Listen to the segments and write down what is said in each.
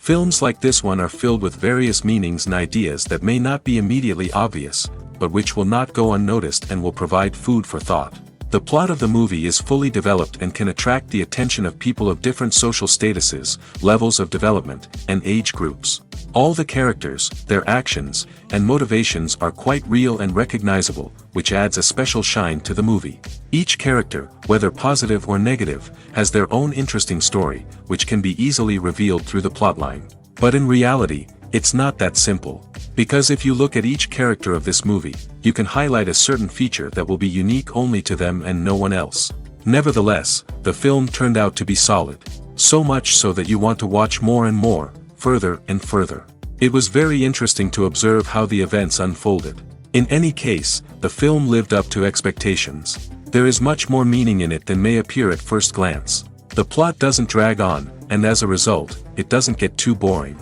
Films like this one are filled with various meanings and ideas that may not be immediately obvious, but which will not go unnoticed and will provide food for thought. The plot of the movie is fully developed and can attract the attention of people of different social statuses, levels of development, and age groups. All the characters, their actions, and motivations are quite real and recognizable, which adds a special shine to the movie. Each character, whether positive or negative, has their own interesting story, which can be easily revealed through the plotline. But in reality, it's not that simple. Because if you look at each character of this movie, you can highlight a certain feature that will be unique only to them and no one else. Nevertheless, the film turned out to be solid. So much so that you want to watch more and more, further and further. It was very interesting to observe how the events unfolded. In any case, the film lived up to expectations. There is much more meaning in it than may appear at first glance. The plot doesn't drag on, and as a result, it doesn't get too boring.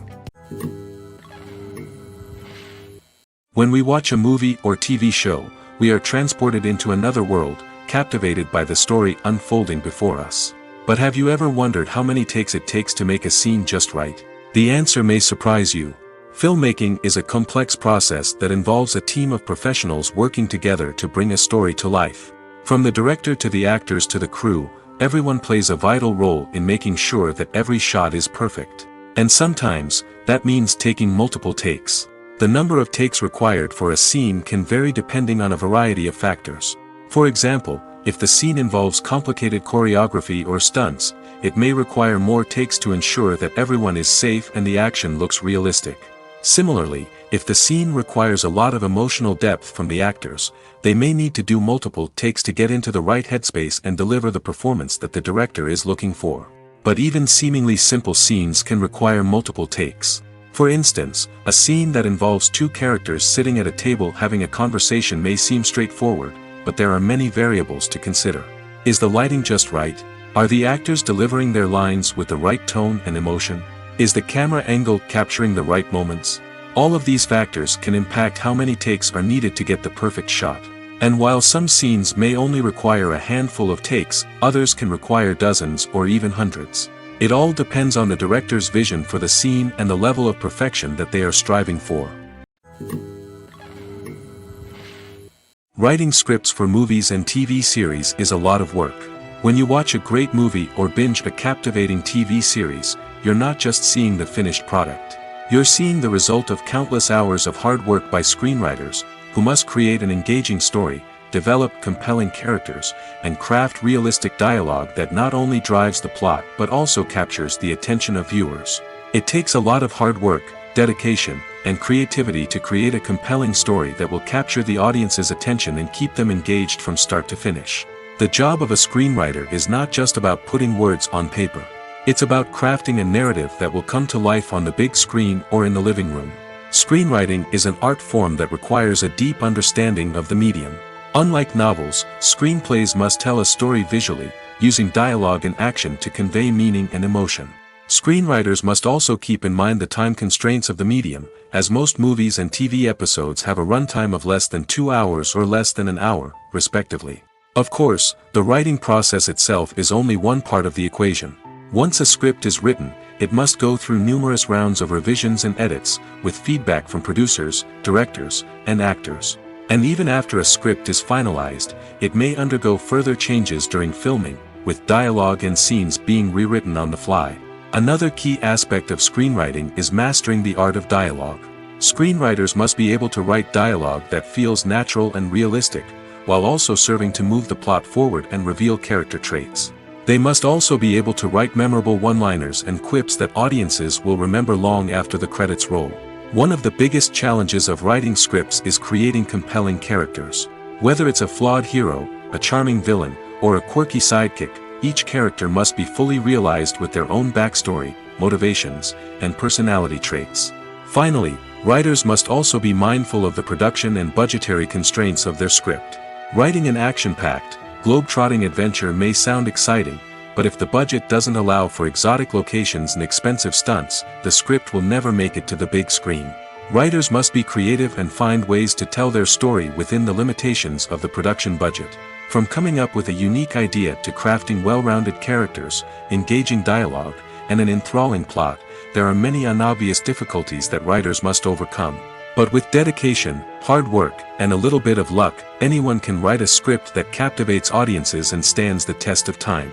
When we watch a movie or TV show, we are transported into another world, captivated by the story unfolding before us. But have you ever wondered how many takes it takes to make a scene just right? The answer may surprise you. Filmmaking is a complex process that involves a team of professionals working together to bring a story to life. From the director to the actors to the crew, everyone plays a vital role in making sure that every shot is perfect. And sometimes, that means taking multiple takes. The number of takes required for a scene can vary depending on a variety of factors. For example, if the scene involves complicated choreography or stunts, it may require more takes to ensure that everyone is safe and the action looks realistic. Similarly, if the scene requires a lot of emotional depth from the actors, they may need to do multiple takes to get into the right headspace and deliver the performance that the director is looking for. But even seemingly simple scenes can require multiple takes. For instance, a scene that involves two characters sitting at a table having a conversation may seem straightforward, but there are many variables to consider. Is the lighting just right? Are the actors delivering their lines with the right tone and emotion? Is the camera angle capturing the right moments? All of these factors can impact how many takes are needed to get the perfect shot. And while some scenes may only require a handful of takes, others can require dozens or even hundreds. It all depends on the director's vision for the scene and the level of perfection that they are striving for. Writing scripts for movies and TV series is a lot of work. When you watch a great movie or binge a captivating TV series, you're not just seeing the finished product. You're seeing the result of countless hours of hard work by screenwriters, who must create an engaging story, develop compelling characters, and craft realistic dialogue that not only drives the plot but also captures the attention of viewers. It takes a lot of hard work, dedication, and creativity to create a compelling story that will capture the audience's attention and keep them engaged from start to finish. The job of a screenwriter is not just about putting words on paper. It's about crafting a narrative that will come to life on the big screen or in the living room. Screenwriting is an art form that requires a deep understanding of the medium. Unlike novels, screenplays must tell a story visually, using dialogue and action to convey meaning and emotion. Screenwriters must also keep in mind the time constraints of the medium, as most movies and TV episodes have a runtime of less than 2 hours or less than an hour, respectively. Of course, the writing process itself is only one part of the equation. Once a script is written, it must go through numerous rounds of revisions and edits, with feedback from producers, directors, and actors. And even after a script is finalized, it may undergo further changes during filming, with dialogue and scenes being rewritten on the fly. Another key aspect of screenwriting is mastering the art of dialogue. Screenwriters must be able to write dialogue that feels natural and realistic, while also serving to move the plot forward and reveal character traits. They must also be able to write memorable one-liners and quips that audiences will remember long after the credits roll. One of the biggest challenges of writing scripts is creating compelling characters. Whether it's a flawed hero, a charming villain, or a quirky sidekick, each character must be fully realized with their own backstory, motivations, and personality traits. Finally, writers must also be mindful of the production and budgetary constraints of their script. Writing an action-packed, globe-trotting adventure may sound exciting, but if the budget doesn't allow for exotic locations and expensive stunts, the script will never make it to the big screen. Writers must be creative and find ways to tell their story within the limitations of the production budget. From coming up with a unique idea to crafting well-rounded characters, engaging dialogue, and an enthralling plot, there are many unobvious difficulties that writers must overcome. But with dedication, hard work, and a little bit of luck, anyone can write a script that captivates audiences and stands the test of time.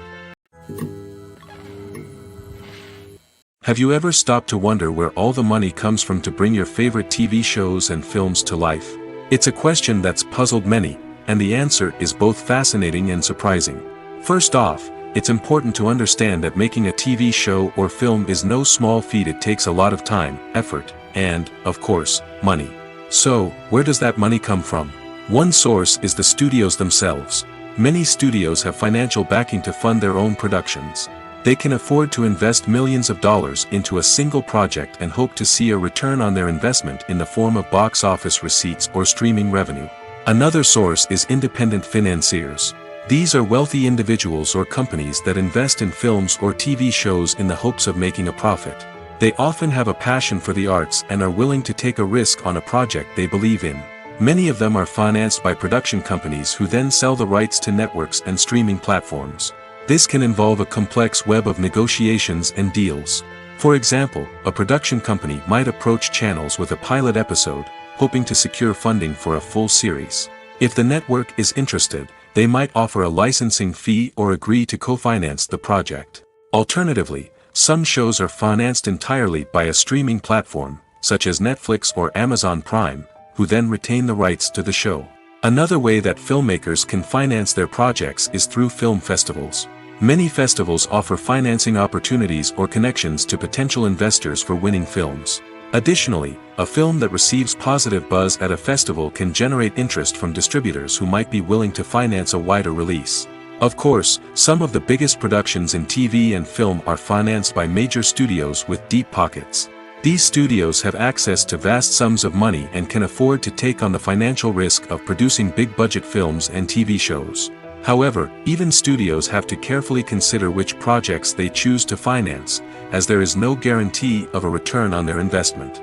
Have you ever stopped to wonder where all the money comes from to bring your favorite TV shows and films to life? It's a question that's puzzled many, and the answer is both fascinating and surprising. First off, it's important to understand that making a TV show or film is no small feat. It takes a lot of time, effort, and, of course, money. So, where does that money come from? One source is the studios themselves. Many studios have financial backing to fund their own productions. They can afford to invest millions of dollars into a single project and hope to see a return on their investment in the form of box office receipts or streaming revenue. Another source is independent financiers. These are wealthy individuals or companies that invest in films or TV shows in the hopes of making a profit. They often have a passion for the arts and are willing to take a risk on a project they believe in. Many of them are financed by production companies who then sell the rights to networks and streaming platforms. This can involve a complex web of negotiations and deals. For example, a production company might approach channels with a pilot episode, hoping to secure funding for a full series. If the network is interested, they might offer a licensing fee or agree to co-finance the project. Alternatively, some shows are financed entirely by a streaming platform, such as Netflix or Amazon Prime, who then retain the rights to the show. Another way that filmmakers can finance their projects is through film festivals. Many festivals offer financing opportunities or connections to potential investors for winning films. Additionally, a film that receives positive buzz at a festival can generate interest from distributors who might be willing to finance a wider release. Of course, some of the biggest productions in TV and film are financed by major studios with deep pockets. These studios have access to vast sums of money and can afford to take on the financial risk of producing big-budget films and TV shows. However, even studios have to carefully consider which projects they choose to finance, as there is no guarantee of a return on their investment.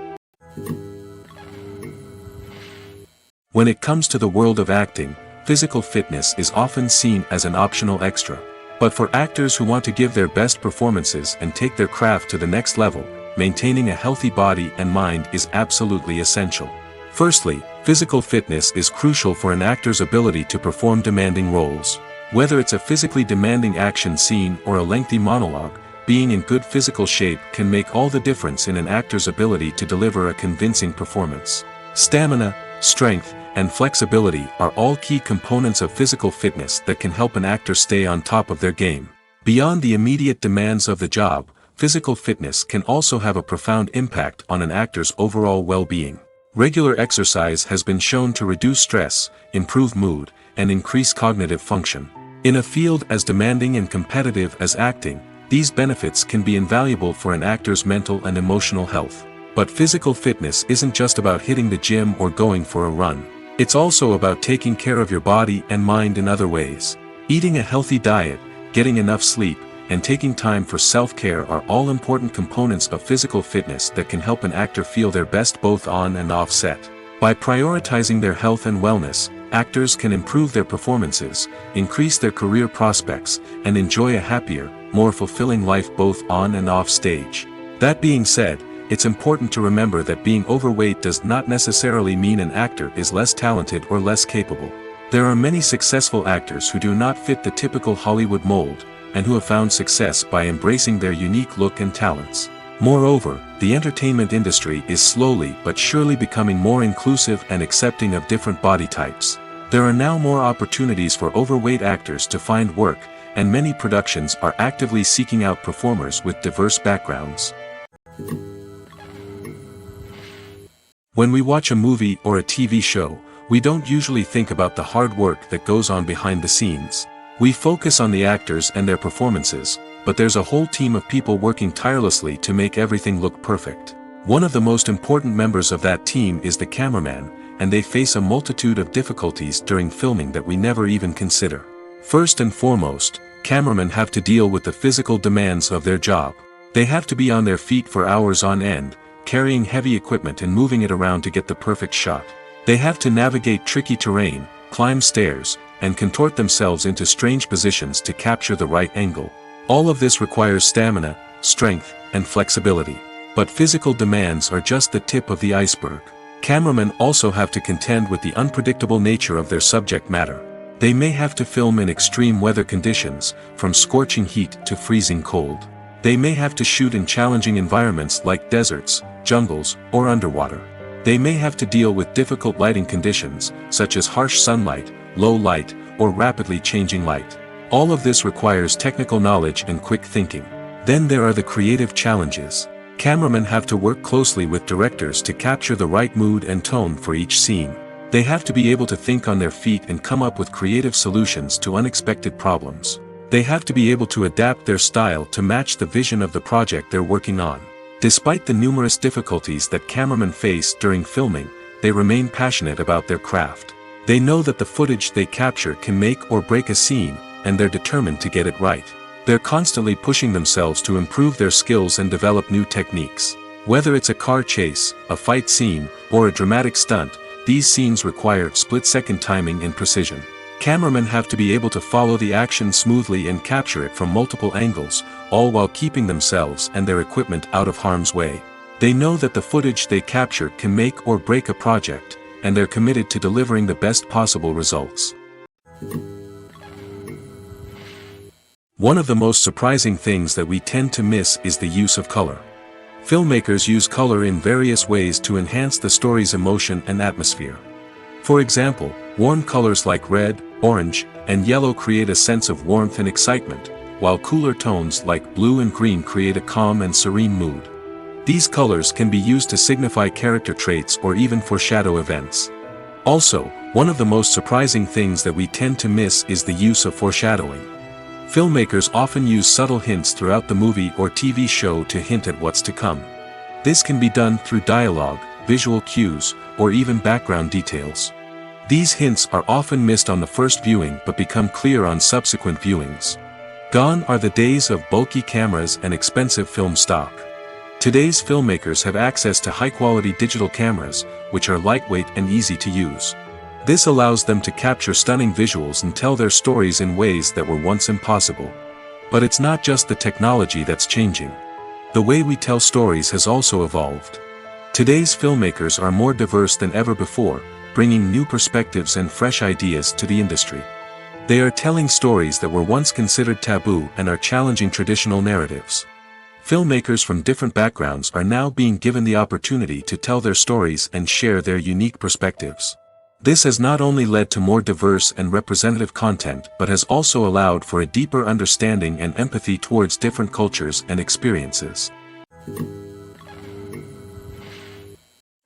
When it comes to the world of acting, physical fitness is often seen as an optional extra. But for actors who want to give their best performances and take their craft to the next level, maintaining a healthy body and mind is absolutely essential. Firstly, physical fitness is crucial for an actor's ability to perform demanding roles. Whether it's a physically demanding action scene or a lengthy monologue, being in good physical shape can make all the difference in an actor's ability to deliver a convincing performance. Stamina, strength, and flexibility are all key components of physical fitness that can help an actor stay on top of their game. Beyond the immediate demands of the job, physical fitness can also have a profound impact on an actor's overall well-being. Regular exercise has been shown to reduce stress, improve mood, and increase cognitive function. In a field as demanding and competitive as acting, these benefits can be invaluable for an actor's mental and emotional health. But physical fitness isn't just about hitting the gym or going for a run. It's also about taking care of your body and mind in other ways. Eating a healthy diet, getting enough sleep, and taking time for self-care are all important components of physical fitness that can help an actor feel their best both on and off set. By prioritizing their health and wellness, actors can improve their performances, increase their career prospects, and enjoy a happier, more fulfilling life both on and off stage. That being said, it's important to remember that being overweight does not necessarily mean an actor is less talented or less capable. There are many successful actors who do not fit the typical Hollywood mold, and who have found success by embracing their unique look and talents. Moreover, the entertainment industry is slowly but surely becoming more inclusive and accepting of different body types. There are now more opportunities for overweight actors to find work, and many productions are actively seeking out performers with diverse backgrounds. When we watch a movie or a TV show, we don't usually think about the hard work that goes on behind the scenes. We focus on the actors and their performances, but there's a whole team of people working tirelessly to make everything look perfect. One of the most important members of that team is the cameraman, and they face a multitude of difficulties during filming that we never even consider. First and foremost, cameramen have to deal with the physical demands of their job. They have to be on their feet for hours on end, carrying heavy equipment and moving it around to get the perfect shot. They have to navigate tricky terrain, climb stairs, and contort themselves into strange positions to capture the right angle. All of this requires stamina, strength, and flexibility. But physical demands are just the tip of the iceberg. Cameramen also have to contend with the unpredictable nature of their subject matter. They may have to film in extreme weather conditions, from scorching heat to freezing cold. They may have to shoot in challenging environments like deserts, jungles, or underwater. They may have to deal with difficult lighting conditions, such as harsh sunlight, low light, or rapidly changing light. All of this requires technical knowledge and quick thinking. Then there are the creative challenges. Cameramen have to work closely with directors to capture the right mood and tone for each scene. They have to be able to think on their feet and come up with creative solutions to unexpected problems. They have to be able to adapt their style to match the vision of the project they're working on. Despite the numerous difficulties that cameramen face during filming, they remain passionate about their craft. They know that the footage they capture can make or break a scene, and they're determined to get it right. They're constantly pushing themselves to improve their skills and develop new techniques. Whether it's a car chase, a fight scene, or a dramatic stunt, these scenes require split-second timing and precision. Cameramen have to be able to follow the action smoothly and capture it from multiple angles, all while keeping themselves and their equipment out of harm's way. They know that the footage they capture can make or break a project, and they're committed to delivering the best possible results. One of the most surprising things that we tend to miss is the use of color. Filmmakers use color in various ways to enhance the story's emotion and atmosphere. For example, warm colors like red, orange, and yellow create a sense of warmth and excitement, while cooler tones like blue and green create a calm and serene mood. These colors can be used to signify character traits or even foreshadow events. Also, one of the most surprising things that we tend to miss is the use of foreshadowing. Filmmakers often use subtle hints throughout the movie or TV show to hint at what's to come. This can be done through dialogue, visual cues, or even background details. These hints are often missed on the first viewing but become clear on subsequent viewings. Gone are the days of bulky cameras and expensive film stock. Today's filmmakers have access to high-quality digital cameras, which are lightweight and easy to use. This allows them to capture stunning visuals and tell their stories in ways that were once impossible. But it's not just the technology that's changing. The way we tell stories has also evolved. Today's filmmakers are more diverse than ever before, bringing new perspectives and fresh ideas to the industry. They are telling stories that were once considered taboo and are challenging traditional narratives. Filmmakers from different backgrounds are now being given the opportunity to tell their stories and share their unique perspectives. This has not only led to more diverse and representative content but has also allowed for a deeper understanding and empathy towards different cultures and experiences.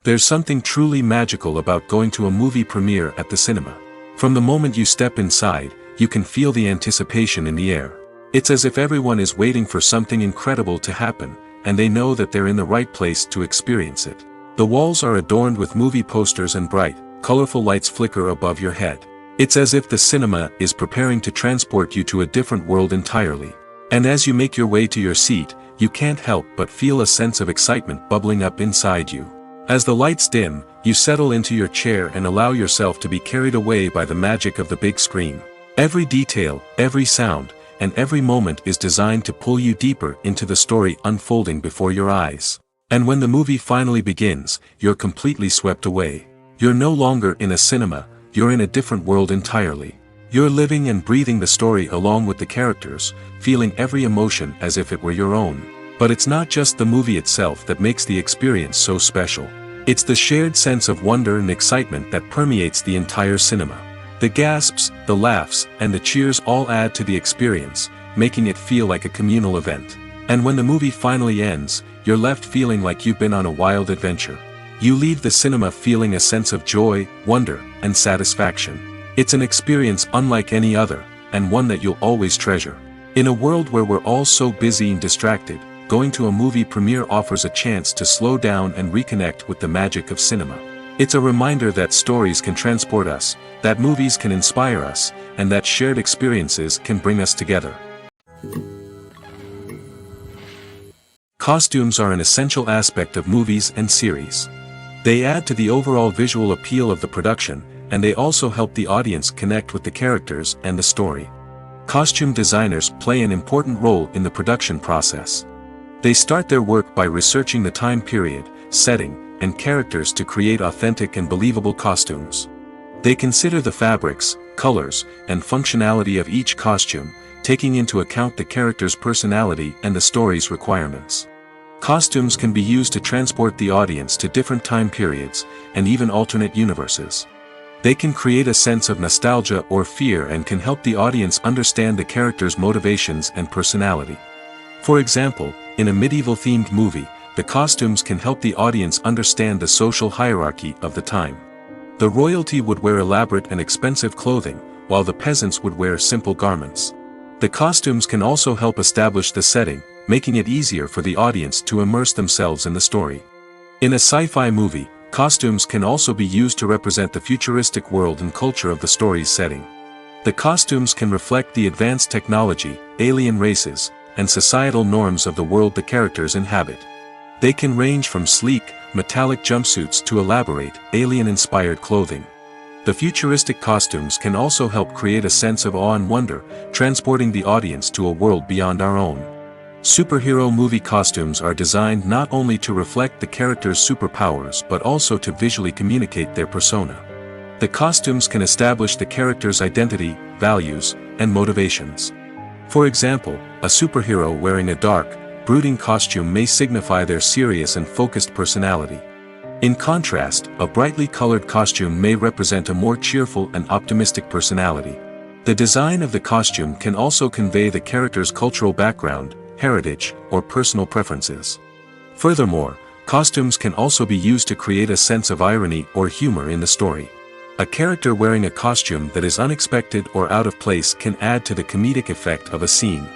There's something truly magical about going to a movie premiere at the cinema. From the moment you step inside, you can feel the anticipation in the air. It's as if everyone is waiting for something incredible to happen, and they know that they're in the right place to experience it. The walls are adorned with movie posters and bright, colorful lights flicker above your head. It's as if the cinema is preparing to transport you to a different world entirely. And as you make your way to your seat, you can't help but feel a sense of excitement bubbling up inside you. As the lights dim, you settle into your chair and allow yourself to be carried away by the magic of the big screen. Every detail, every sound, and every moment is designed to pull you deeper into the story unfolding before your eyes. And when the movie finally begins, you're completely swept away. You're no longer in a cinema, you're in a different world entirely. You're living and breathing the story along with the characters, feeling every emotion as if it were your own. But it's not just the movie itself that makes the experience so special. It's the shared sense of wonder and excitement that permeates the entire cinema. The gasps, the laughs, and the cheers all add to the experience, making it feel like a communal event. And when the movie finally ends, you're left feeling like you've been on a wild adventure. You leave the cinema feeling a sense of joy, wonder, and satisfaction. It's an experience unlike any other, and one that you'll always treasure. In a world where we're all so busy and distracted, going to a movie premiere offers a chance to slow down and reconnect with the magic of cinema. It's a reminder that stories can transport us, that movies can inspire us, and that shared experiences can bring us together. Costumes are an essential aspect of movies and series. They add to the overall visual appeal of the production, and they also help the audience connect with the characters and the story. Costume designers play an important role in the production process. They start their work by researching the time period, setting, and characters to create authentic and believable costumes. They consider the fabrics, colors, and functionality of each costume, taking into account the character's personality and the story's requirements. Costumes can be used to transport the audience to different time periods, and even alternate universes. They can create a sense of nostalgia or fear and can help the audience understand the character's motivations and personality. For example, in a medieval-themed movie, the costumes can help the audience understand the social hierarchy of the time. The royalty would wear elaborate and expensive clothing, while the peasants would wear simple garments. The costumes can also help establish the setting, making it easier for the audience to immerse themselves in the story. In a sci-fi movie, costumes can also be used to represent the futuristic world and culture of the story's setting. The costumes can reflect the advanced technology, alien races, and societal norms of the world the characters inhabit. They can range from sleek, metallic jumpsuits to elaborate, alien-inspired clothing. The futuristic costumes can also help create a sense of awe and wonder, transporting the audience to a world beyond our own. Superhero movie costumes are designed not only to reflect the character's superpowers but also to visually communicate their persona. The costumes can establish the character's identity, values, and motivations. For example, a superhero wearing a dark, brooding costume may signify their serious and focused personality. In contrast, a brightly colored costume may represent a more cheerful and optimistic personality. The design of the costume can also convey the character's cultural background, heritage, or personal preferences. Furthermore, costumes can also be used to create a sense of irony or humor in the story. A character wearing a costume that is unexpected or out of place can add to the comedic effect of a scene.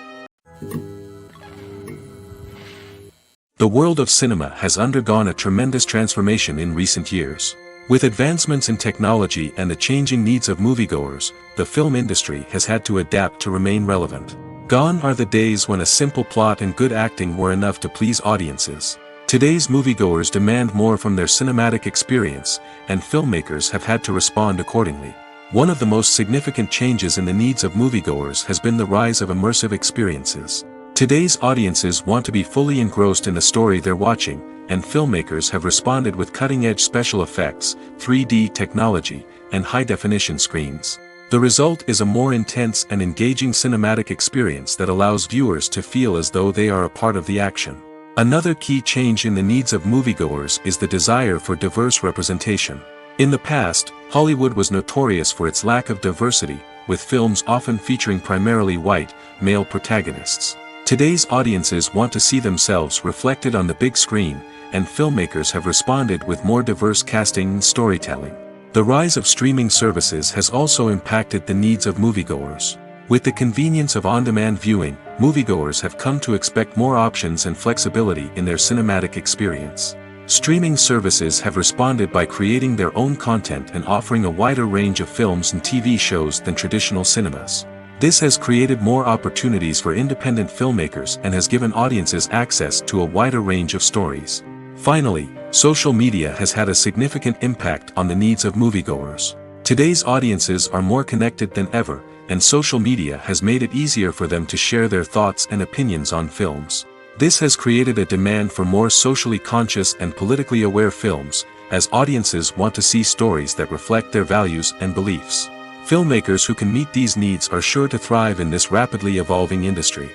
The world of cinema has undergone a tremendous transformation in recent years. With advancements in technology and the changing needs of moviegoers, the film industry has had to adapt to remain relevant. Gone are the days when a simple plot and good acting were enough to please audiences. Today's moviegoers demand more from their cinematic experience, and filmmakers have had to respond accordingly. One of the most significant changes in the needs of moviegoers has been the rise of immersive experiences. Today's audiences want to be fully engrossed in the story they're watching, and filmmakers have responded with cutting-edge special effects, 3D technology, and high-definition screens. The result is a more intense and engaging cinematic experience that allows viewers to feel as though they are a part of the action. Another key change in the needs of moviegoers is the desire for diverse representation. In the past, Hollywood was notorious for its lack of diversity, with films often featuring primarily white, male protagonists. Today's audiences want to see themselves reflected on the big screen, and filmmakers have responded with more diverse casting and storytelling. The rise of streaming services has also impacted the needs of moviegoers. With the convenience of on-demand viewing, moviegoers have come to expect more options and flexibility in their cinematic experience. Streaming services have responded by creating their own content and offering a wider range of films and TV shows than traditional cinemas. This has created more opportunities for independent filmmakers and has given audiences access to a wider range of stories. Finally, social media has had a significant impact on the needs of moviegoers. Today's audiences are more connected than ever, and social media has made it easier for them to share their thoughts and opinions on films. This has created a demand for more socially conscious and politically aware films, as audiences want to see stories that reflect their values and beliefs. Filmmakers who can meet these needs are sure to thrive in this rapidly evolving industry.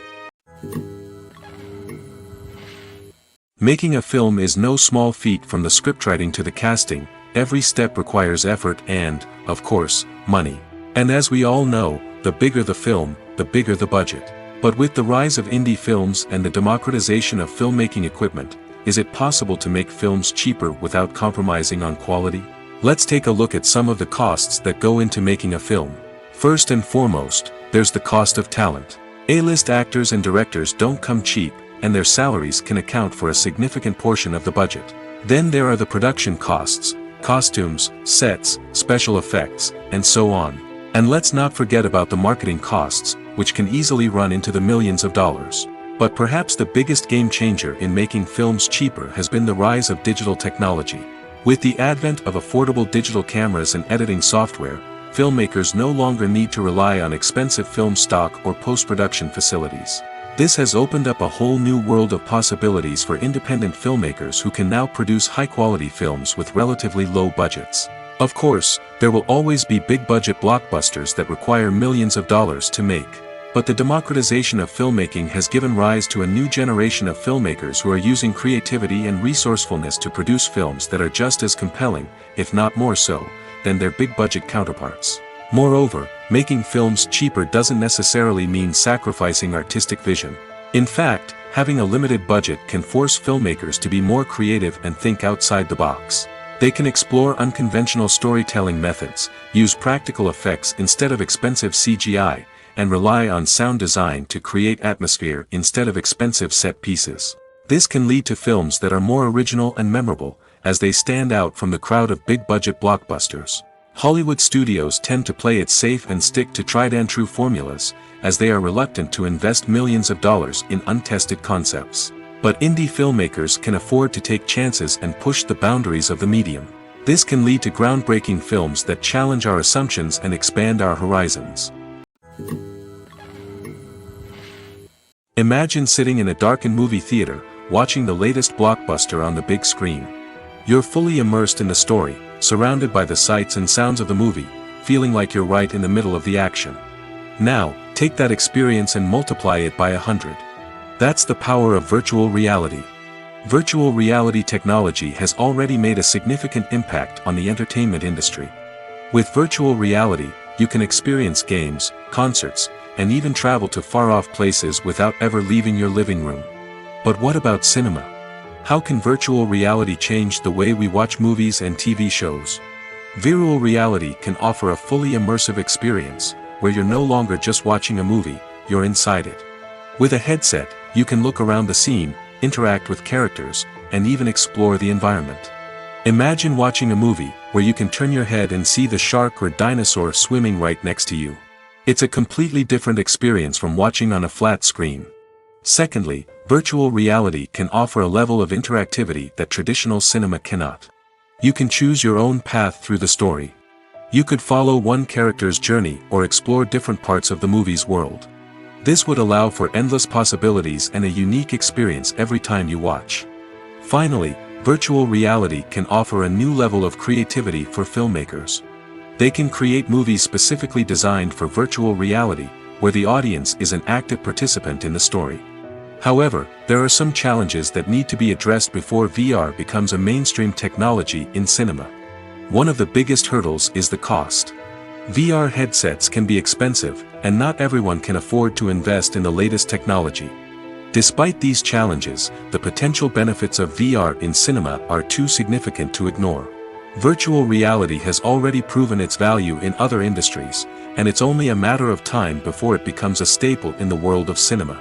Making a film is no small feat. From the scriptwriting to the casting, every step requires effort and, of course, money. And as we all know, the bigger the film, the bigger the budget. But with the rise of indie films and the democratization of filmmaking equipment, is it possible to make films cheaper without compromising on quality? Let's take a look at some of the costs that go into making a film. First and foremost, there's the cost of talent. A-list actors and directors don't come cheap, and their salaries can account for a significant portion of the budget. Then there are the production costs, costumes, sets, special effects, and so on. And let's not forget about the marketing costs, which can easily run into the millions of dollars. But perhaps the biggest game changer in making films cheaper has been the rise of digital technology. With the advent of affordable digital cameras and editing software, filmmakers no longer need to rely on expensive film stock or post-production facilities. This has opened up a whole new world of possibilities for independent filmmakers who can now produce high-quality films with relatively low budgets. Of course, there will always be big-budget blockbusters that require millions of dollars to make. But the democratization of filmmaking has given rise to a new generation of filmmakers who are using creativity and resourcefulness to produce films that are just as compelling, if not more so, than their big-budget counterparts. Moreover, making films cheaper doesn't necessarily mean sacrificing artistic vision. In fact, having a limited budget can force filmmakers to be more creative and think outside the box. They can explore unconventional storytelling methods, use practical effects instead of expensive CGI, and rely on sound design to create atmosphere instead of expensive set pieces. This can lead to films that are more original and memorable, as they stand out from the crowd of big-budget blockbusters. Hollywood studios tend to play it safe and stick to tried-and-true formulas, as they are reluctant to invest millions of dollars in untested concepts. But indie filmmakers can afford to take chances and push the boundaries of the medium. This can lead to groundbreaking films that challenge our assumptions and expand our horizons. Imagine sitting in a darkened movie theater, watching the latest blockbuster on the big screen. You're fully immersed in the story, surrounded by the sights and sounds of the movie, feeling like you're right in the middle of the action. Now, take that experience and multiply it by 100. That's the power of virtual reality. Virtual reality technology has already made a significant impact on the entertainment industry. With virtual reality, you can experience games, concerts, and even travel to far-off places without ever leaving your living room. But what about cinema? How can virtual reality change the way we watch movies and TV shows? Virtual reality can offer a fully immersive experience, where you're no longer just watching a movie, you're inside it. With a headset, you can look around the scene, interact with characters, and even explore the environment. Imagine watching a movie, where you can turn your head and see the shark or dinosaur swimming right next to you. It's a completely different experience from watching on a flat screen. Secondly, virtual reality can offer a level of interactivity that traditional cinema cannot. You can choose your own path through the story. You could follow one character's journey or explore different parts of the movie's world. This would allow for endless possibilities and a unique experience every time you watch. Finally, virtual reality can offer a new level of creativity for filmmakers. They can create movies specifically designed for virtual reality, where the audience is an active participant in the story. However, there are some challenges that need to be addressed before VR becomes a mainstream technology in cinema. One of the biggest hurdles is the cost. VR headsets can be expensive, and not everyone can afford to invest in the latest technology. Despite these challenges, the potential benefits of VR in cinema are too significant to ignore. Virtual reality has already proven its value in other industries, and it's only a matter of time before it becomes a staple in the world of cinema.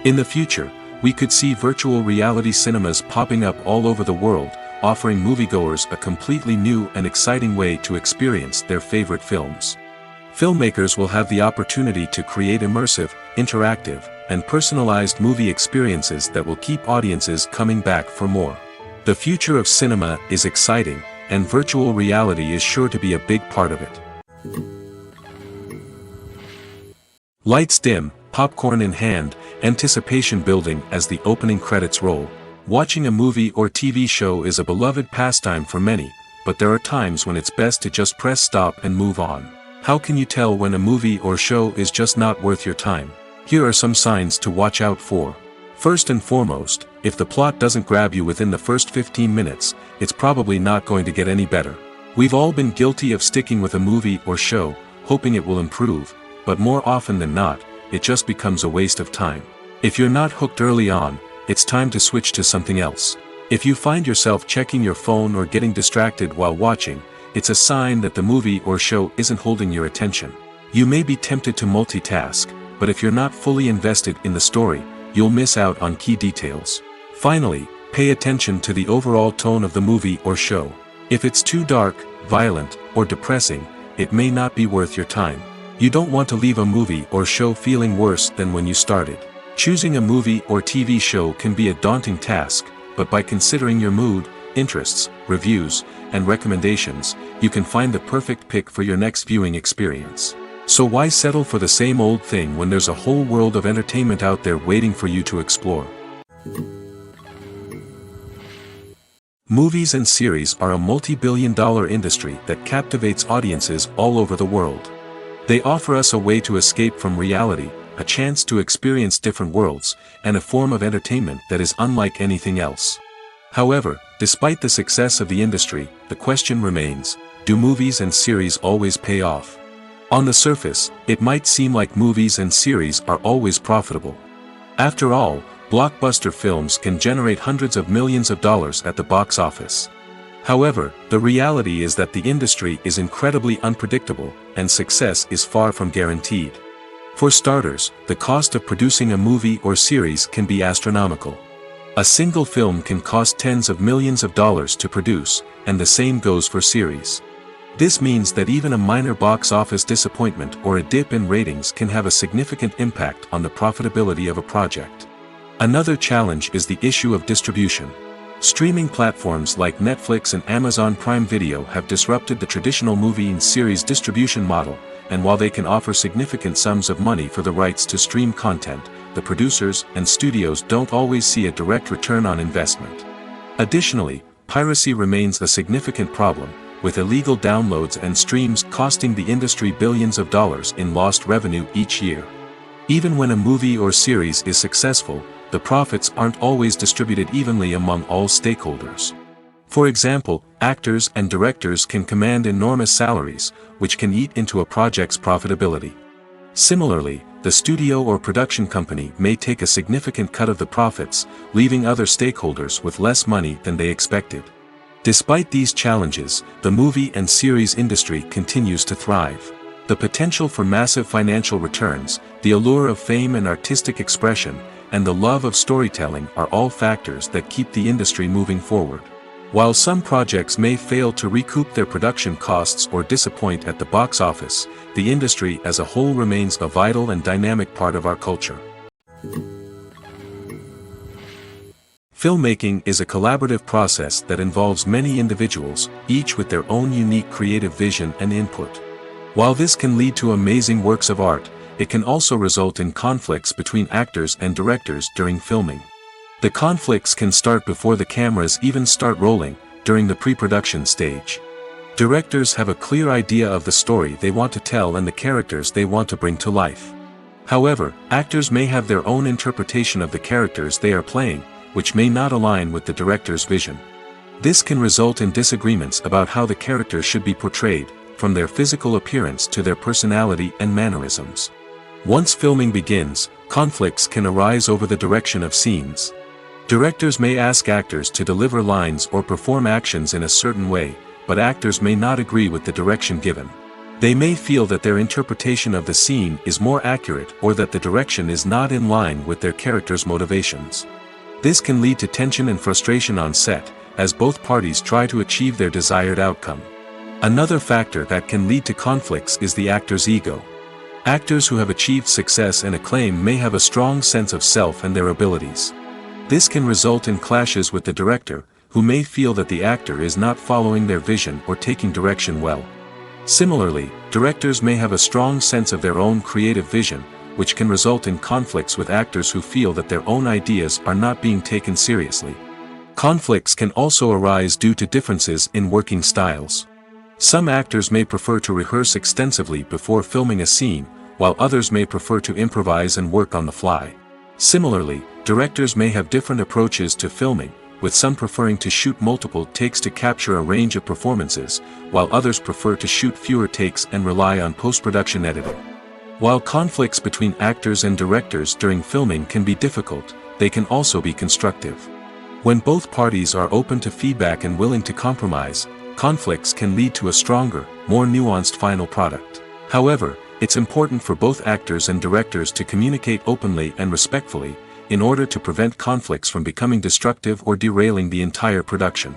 In the future, we could see virtual reality cinemas popping up all over the world, offering moviegoers a completely new and exciting way to experience their favorite films. Filmmakers will have the opportunity to create immersive, interactive, and personalized movie experiences that will keep audiences coming back for more. The future of cinema is exciting, and virtual reality is sure to be a big part of it. Lights dim, popcorn in hand, anticipation building as the opening credits roll. Watching a movie or TV show is a beloved pastime for many, but there are times when it's best to just press stop and move on. How can you tell when a movie or show is just not worth your time? Here are some signs to watch out for. First and foremost, if the plot doesn't grab you within the first 15 minutes, it's probably not going to get any better. We've all been guilty of sticking with a movie or show, hoping it will improve, but more often than not, it just becomes a waste of time. If you're not hooked early on, it's time to switch to something else. If you find yourself checking your phone or getting distracted while watching, it's a sign that the movie or show isn't holding your attention. You may be tempted to multitask, but if you're not fully invested in the story, you'll miss out on key details. Finally, pay attention to the overall tone of the movie or show. If it's too dark, violent, or depressing, it may not be worth your time. You don't want to leave a movie or show feeling worse than when you started. Choosing a movie or TV show can be a daunting task, but by considering your mood, interests, reviews, and recommendations, you can find the perfect pick for your next viewing experience. So why settle for the same old thing when there's a whole world of entertainment out there waiting for you to explore? Movies and series are a multi-billion-dollar industry that captivates audiences all over the world. They offer us a way to escape from reality, a chance to experience different worlds, and a form of entertainment that is unlike anything else. However, despite the success of the industry, the question remains, do movies and series always pay off? On the surface, it might seem like movies and series are always profitable. After all, blockbuster films can generate hundreds of millions of dollars at the box office. However, the reality is that the industry is incredibly unpredictable, and success is far from guaranteed. For starters, the cost of producing a movie or series can be astronomical. A single film can cost tens of millions of dollars to produce, and the same goes for series. This means that even a minor box office disappointment or a dip in ratings can have a significant impact on the profitability of a project. Another challenge is the issue of distribution. Streaming platforms like Netflix and Amazon Prime Video have disrupted the traditional movie and series distribution model, and while they can offer significant sums of money for the rights to stream content, the producers and studios don't always see a direct return on investment. Additionally, piracy remains a significant problem, with illegal downloads and streams costing the industry billions of dollars in lost revenue each year. Even when a movie or series is successful, the profits aren't always distributed evenly among all stakeholders. For example, actors and directors can command enormous salaries, which can eat into a project's profitability. Similarly, the studio or production company may take a significant cut of the profits, leaving other stakeholders with less money than they expected. Despite these challenges, the movie and series industry continues to thrive. The potential for massive financial returns, the allure of fame and artistic expression, and the love of storytelling are all factors that keep the industry moving forward. While some projects may fail to recoup their production costs or disappoint at the box office, the industry as a whole remains a vital and dynamic part of our culture. Filmmaking is a collaborative process that involves many individuals, each with their own unique creative vision and input. While this can lead to amazing works of art, it can also result in conflicts between actors and directors during filming. The conflicts can start before the cameras even start rolling, during the pre-production stage. Directors have a clear idea of the story they want to tell and the characters they want to bring to life. However, actors may have their own interpretation of the characters they are playing, which may not align with the director's vision. This can result in disagreements about how the characters should be portrayed, from their physical appearance to their personality and mannerisms. Once filming begins, conflicts can arise over the direction of scenes. Directors may ask actors to deliver lines or perform actions in a certain way, but actors may not agree with the direction given. They may feel that their interpretation of the scene is more accurate or that the direction is not in line with their character's motivations. This can lead to tension and frustration on set, as both parties try to achieve their desired outcome. Another factor that can lead to conflicts is the actor's ego. Actors who have achieved success and acclaim may have a strong sense of self and their abilities. This can result in clashes with the director, who may feel that the actor is not following their vision or taking direction well. Similarly, directors may have a strong sense of their own creative vision, which can result in conflicts with actors who feel that their own ideas are not being taken seriously. Conflicts can also arise due to differences in working styles. Some actors may prefer to rehearse extensively before filming a scene, while others may prefer to improvise and work on the fly. Similarly, directors may have different approaches to filming, with some preferring to shoot multiple takes to capture a range of performances, while others prefer to shoot fewer takes and rely on post-production editing. While conflicts between actors and directors during filming can be difficult, they can also be constructive. When both parties are open to feedback and willing to compromise, conflicts can lead to a stronger, more nuanced final product. However, it's important for both actors and directors to communicate openly and respectfully, in order to prevent conflicts from becoming destructive or derailing the entire production.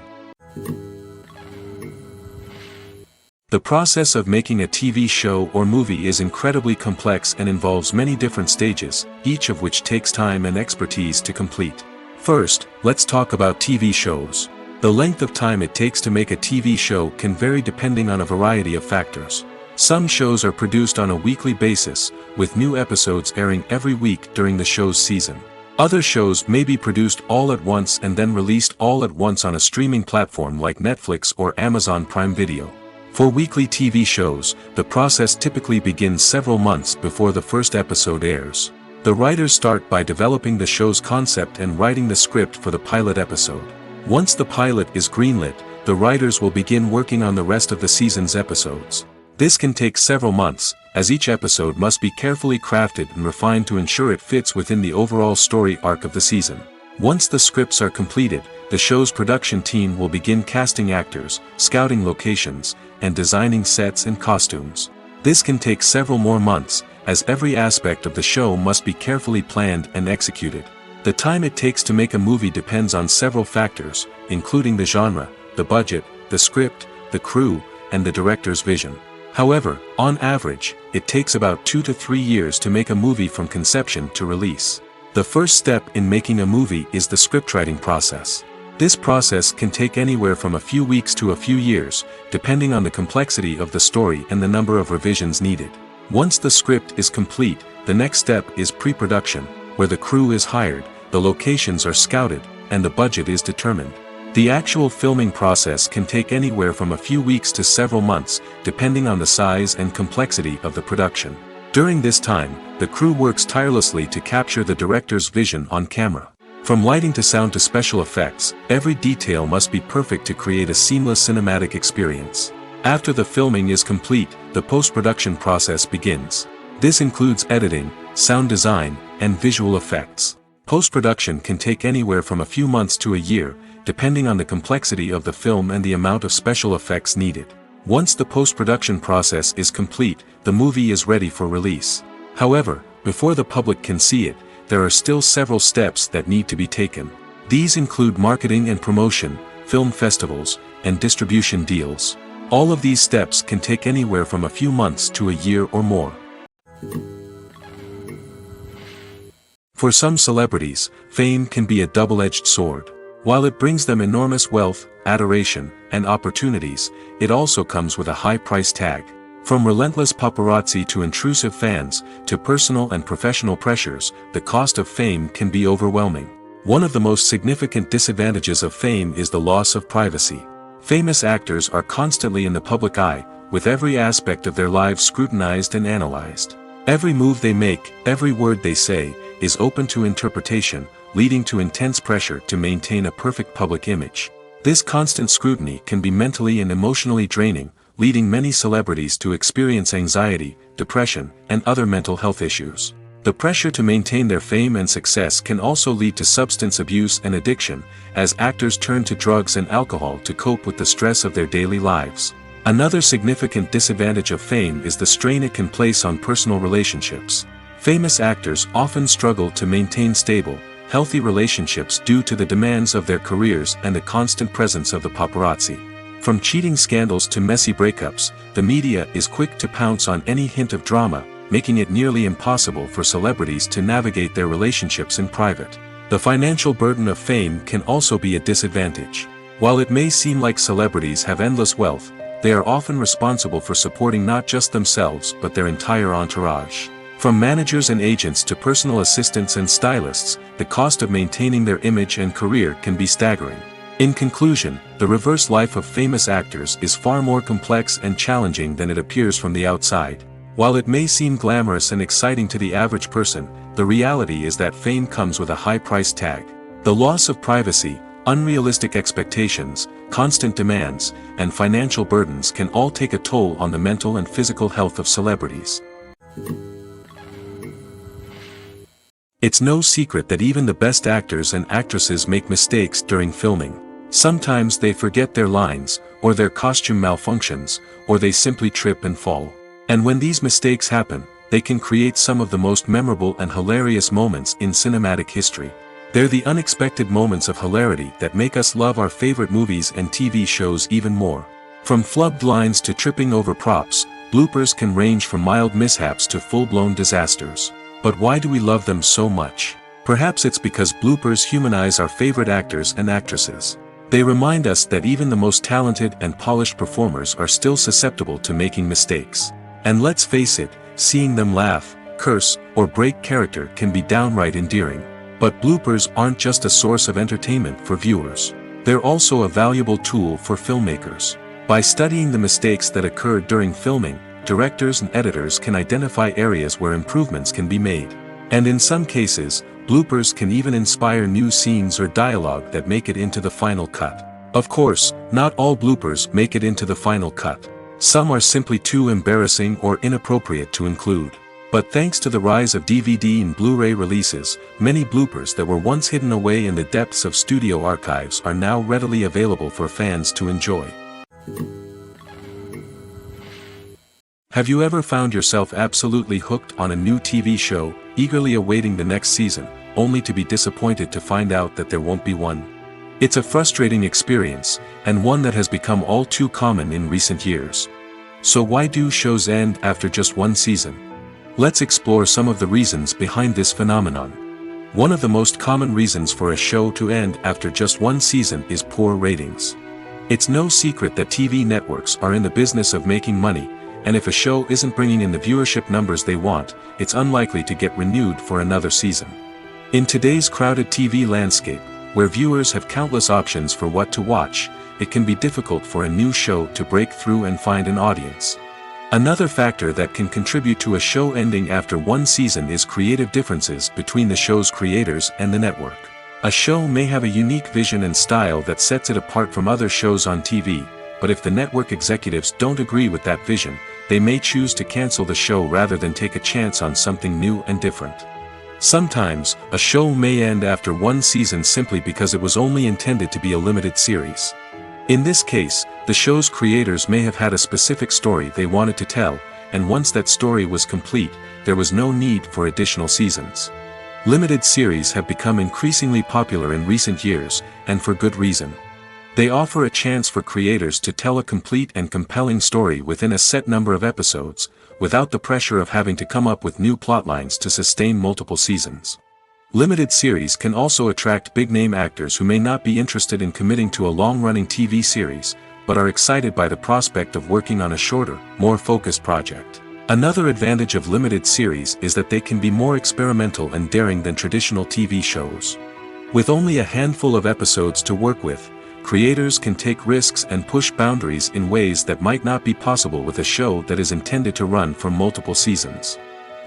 The process of making a TV show or movie is incredibly complex and involves many different stages, each of which takes time and expertise to complete. First, let's talk about TV shows. The length of time it takes to make a TV show can vary depending on a variety of factors. Some shows are produced on a weekly basis, with new episodes airing every week during the show's season. Other shows may be produced all at once and then released all at once on a streaming platform like Netflix or Amazon Prime Video. For weekly TV shows, the process typically begins several months before the first episode airs. The writers start by developing the show's concept and writing the script for the pilot episode. Once the pilot is greenlit, the writers will begin working on the rest of the season's episodes. This can take several months, as each episode must be carefully crafted and refined to ensure it fits within the overall story arc of the season. Once the scripts are completed, the show's production team will begin casting actors, scouting locations, and designing sets and costumes. This can take several more months, as every aspect of the show must be carefully planned and executed. The time it takes to make a movie depends on several factors, including the genre, the budget, the script, the crew, and the director's vision. However, on average, it takes about 2 to 3 years to make a movie from conception to release. The first step in making a movie is the scriptwriting process. This process can take anywhere from a few weeks to a few years, depending on the complexity of the story and the number of revisions needed. Once the script is complete, the next step is pre-production, where the crew is hired, the locations are scouted, and the budget is determined. The actual filming process can take anywhere from a few weeks to several months, depending on the size and complexity of the production. During this time, the crew works tirelessly to capture the director's vision on camera. From lighting to sound to special effects, every detail must be perfect to create a seamless cinematic experience. After the filming is complete, the post-production process begins. This includes editing, sound design, and visual effects. Post-production can take anywhere from a few months to a year, depending on the complexity of the film and the amount of special effects needed. Once the post-production process is complete, the movie is ready for release. However, before the public can see it, there are still several steps that need to be taken. These include marketing and promotion, film festivals, and distribution deals. All of these steps can take anywhere from a few months to a year or more. For some celebrities, fame can be a double-edged sword. While it brings them enormous wealth, adoration, and opportunities, it also comes with a high price tag. From relentless paparazzi to intrusive fans, to personal and professional pressures, the cost of fame can be overwhelming. One of the most significant disadvantages of fame is the loss of privacy. Famous actors are constantly in the public eye, with every aspect of their lives scrutinized and analyzed. Every move they make, every word they say, is open to interpretation, leading to intense pressure to maintain a perfect public image. This constant scrutiny can be mentally and emotionally draining, leading many celebrities to experience anxiety, depression, and other mental health issues. The pressure to maintain their fame and success can also lead to substance abuse and addiction, as actors turn to drugs and alcohol to cope with the stress of their daily lives. Another significant disadvantage of fame is the strain it can place on personal relationships. Famous actors often struggle to maintain stable, healthy relationships due to the demands of their careers and the constant presence of the paparazzi. From cheating scandals to messy breakups, the media is quick to pounce on any hint of drama, making it nearly impossible for celebrities to navigate their relationships in private. The financial burden of fame can also be a disadvantage. While it may seem like celebrities have endless wealth, they are often responsible for supporting not just themselves but their entire entourage. From managers and agents to personal assistants and stylists, the cost of maintaining their image and career can be staggering. In conclusion, the reverse life of famous actors is far more complex and challenging than it appears from the outside. While it may seem glamorous and exciting to the average person, the reality is that fame comes with a high price tag. The loss of privacy, unrealistic expectations, constant demands, and financial burdens can all take a toll on the mental and physical health of celebrities. It's no secret that even the best actors and actresses make mistakes during filming. Sometimes they forget their lines, or their costume malfunctions, or they simply trip and fall. And when these mistakes happen, they can create some of the most memorable and hilarious moments in cinematic history. They're the unexpected moments of hilarity that make us love our favorite movies and TV shows even more. From flubbed lines to tripping over props, bloopers can range from mild mishaps to full-blown disasters. But why do we love them so much? Perhaps it's because bloopers humanize our favorite actors and actresses. They remind us that even the most talented and polished performers are still susceptible to making mistakes. And let's face it, seeing them laugh, curse, or break character can be downright endearing. But bloopers aren't just a source of entertainment for viewers. They're also a valuable tool for filmmakers. By studying the mistakes that occurred during filming, directors and editors can identify areas where improvements can be made. And in some cases, bloopers can even inspire new scenes or dialogue that make it into the final cut. Of course, not all bloopers make it into the final cut. Some are simply too embarrassing or inappropriate to include. But thanks to the rise of DVD and Blu-ray releases, many bloopers that were once hidden away in the depths of studio archives are now readily available for fans to enjoy. Have you ever found yourself absolutely hooked on a new TV show, eagerly awaiting the next season, only to be disappointed to find out that there won't be one? It's a frustrating experience, and one that has become all too common in recent years. So why do shows end after just one season? Let's explore some of the reasons behind this phenomenon. One of the most common reasons for a show to end after just one season is poor ratings. It's no secret that TV networks are in the business of making money, and if a show isn't bringing in the viewership numbers they want, it's unlikely to get renewed for another season. In today's crowded TV landscape, where viewers have countless options for what to watch, it can be difficult for a new show to break through and find an audience. Another factor that can contribute to a show ending after one season is creative differences between the show's creators and the network. A show may have a unique vision and style that sets it apart from other shows on TV, but if the network executives don't agree with that vision, they may choose to cancel the show rather than take a chance on something new and different. Sometimes, a show may end after one season simply because it was only intended to be a limited series. In this case, the show's creators may have had a specific story they wanted to tell, and once that story was complete, there was no need for additional seasons. Limited series have become increasingly popular in recent years, and for good reason. They offer a chance for creators to tell a complete and compelling story within a set number of episodes, without the pressure of having to come up with new plotlines to sustain multiple seasons. Limited series can also attract big-name actors who may not be interested in committing to a long-running TV series, but are excited by the prospect of working on a shorter, more focused project. Another advantage of limited series is that they can be more experimental and daring than traditional TV shows. With only a handful of episodes to work with, creators can take risks and push boundaries in ways that might not be possible with a show that is intended to run for multiple seasons.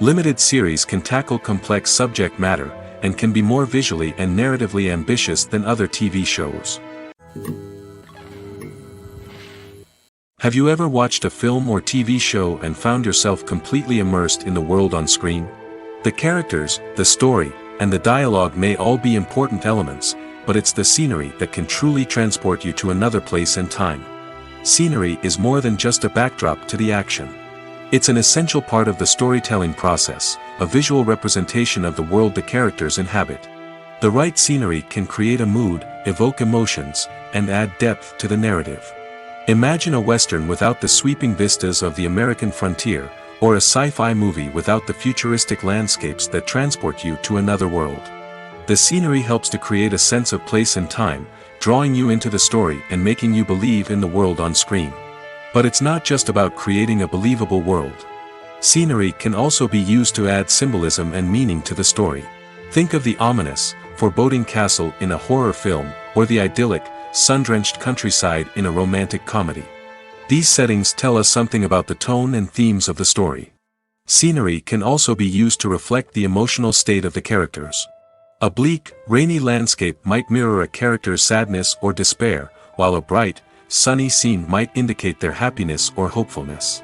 Limited series can tackle complex subject matter, and can be more visually and narratively ambitious than other TV shows. Have you ever watched a film or TV show and found yourself completely immersed in the world on screen? The characters, the story, and the dialogue may all be important elements, but it's the scenery that can truly transport you to another place and time. Scenery is more than just a backdrop to the action. It's an essential part of the storytelling process, a visual representation of the world the characters inhabit. The right scenery can create a mood, evoke emotions, and add depth to the narrative. Imagine a Western without the sweeping vistas of the American frontier, or a sci-fi movie without the futuristic landscapes that transport you to another world. The scenery helps to create a sense of place and time, drawing you into the story and making you believe in the world on screen. But it's not just about creating a believable world. Scenery can also be used to add symbolism and meaning to the story. Think of the ominous, foreboding castle in a horror film, or the idyllic, sun-drenched countryside in a romantic comedy. These settings tell us something about the tone and themes of the story. Scenery can also be used to reflect the emotional state of the characters. A bleak, rainy landscape might mirror a character's sadness or despair, while a bright, sunny scene might indicate their happiness or hopefulness.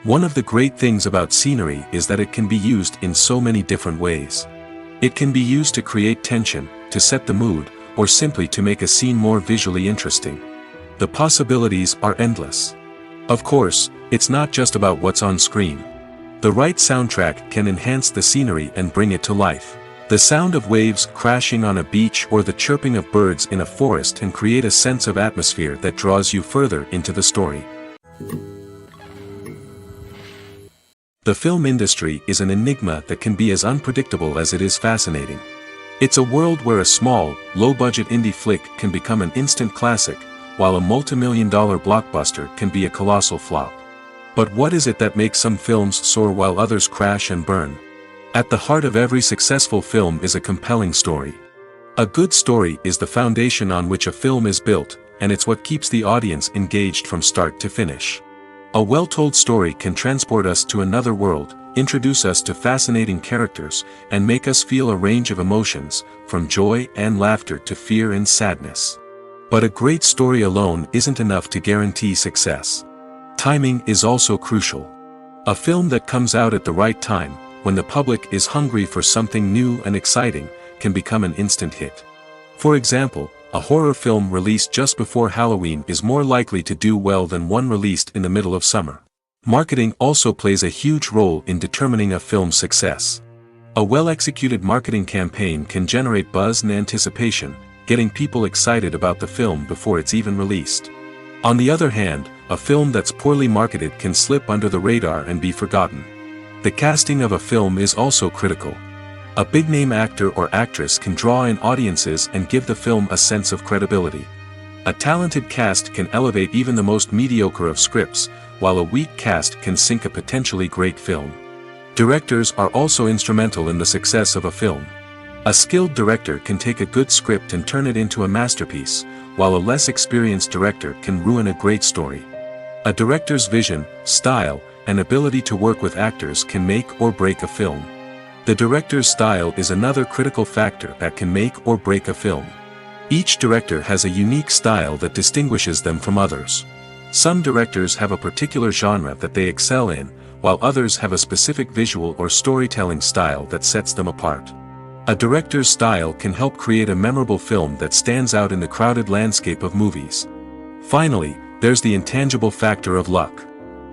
One of the great things about scenery is that it can be used in so many different ways. It can be used to create tension, to set the mood, or simply to make a scene more visually interesting. The possibilities are endless. Of course, it's not just about what's on screen. The right soundtrack can enhance the scenery and bring it to life. The sound of waves crashing on a beach or the chirping of birds in a forest can create a sense of atmosphere that draws you further into the story. The film industry is an enigma that can be as unpredictable as it is fascinating. It's a world where a small, low-budget indie flick can become an instant classic, while a multi-million-dollar blockbuster can be a colossal flop. But what is it that makes some films soar while others crash and burn? At the heart of every successful film is a compelling story. A good story is the foundation on which a film is built, and it's what keeps the audience engaged from start to finish. A well-told story can transport us to another world, introduce us to fascinating characters, and make us feel a range of emotions, from joy and laughter to fear and sadness. But a great story alone isn't enough to guarantee success. Timing is also crucial. A film that comes out at the right time, when the public is hungry for something new and exciting, can become an instant hit. For example, a horror film released just before Halloween is more likely to do well than one released in the middle of summer. Marketing also plays a huge role in determining a film's success. A well-executed marketing campaign can generate buzz and anticipation, getting people excited about the film before it's even released. On the other hand, a film that's poorly marketed can slip under the radar and be forgotten. The casting of a film is also critical. A big-name actor or actress can draw in audiences and give the film a sense of credibility. A talented cast can elevate even the most mediocre of scripts, while a weak cast can sink a potentially great film. Directors are also instrumental in the success of a film. A skilled director can take a good script and turn it into a masterpiece, while a less experienced director can ruin a great story. A director's vision, style, and ability to work with actors can make or break a film. The director's style is another critical factor that can make or break a film. Each director has a unique style that distinguishes them from others. Some directors have a particular genre that they excel in, while others have a specific visual or storytelling style that sets them apart. A director's style can help create a memorable film that stands out in the crowded landscape of movies. Finally, there's the intangible factor of luck.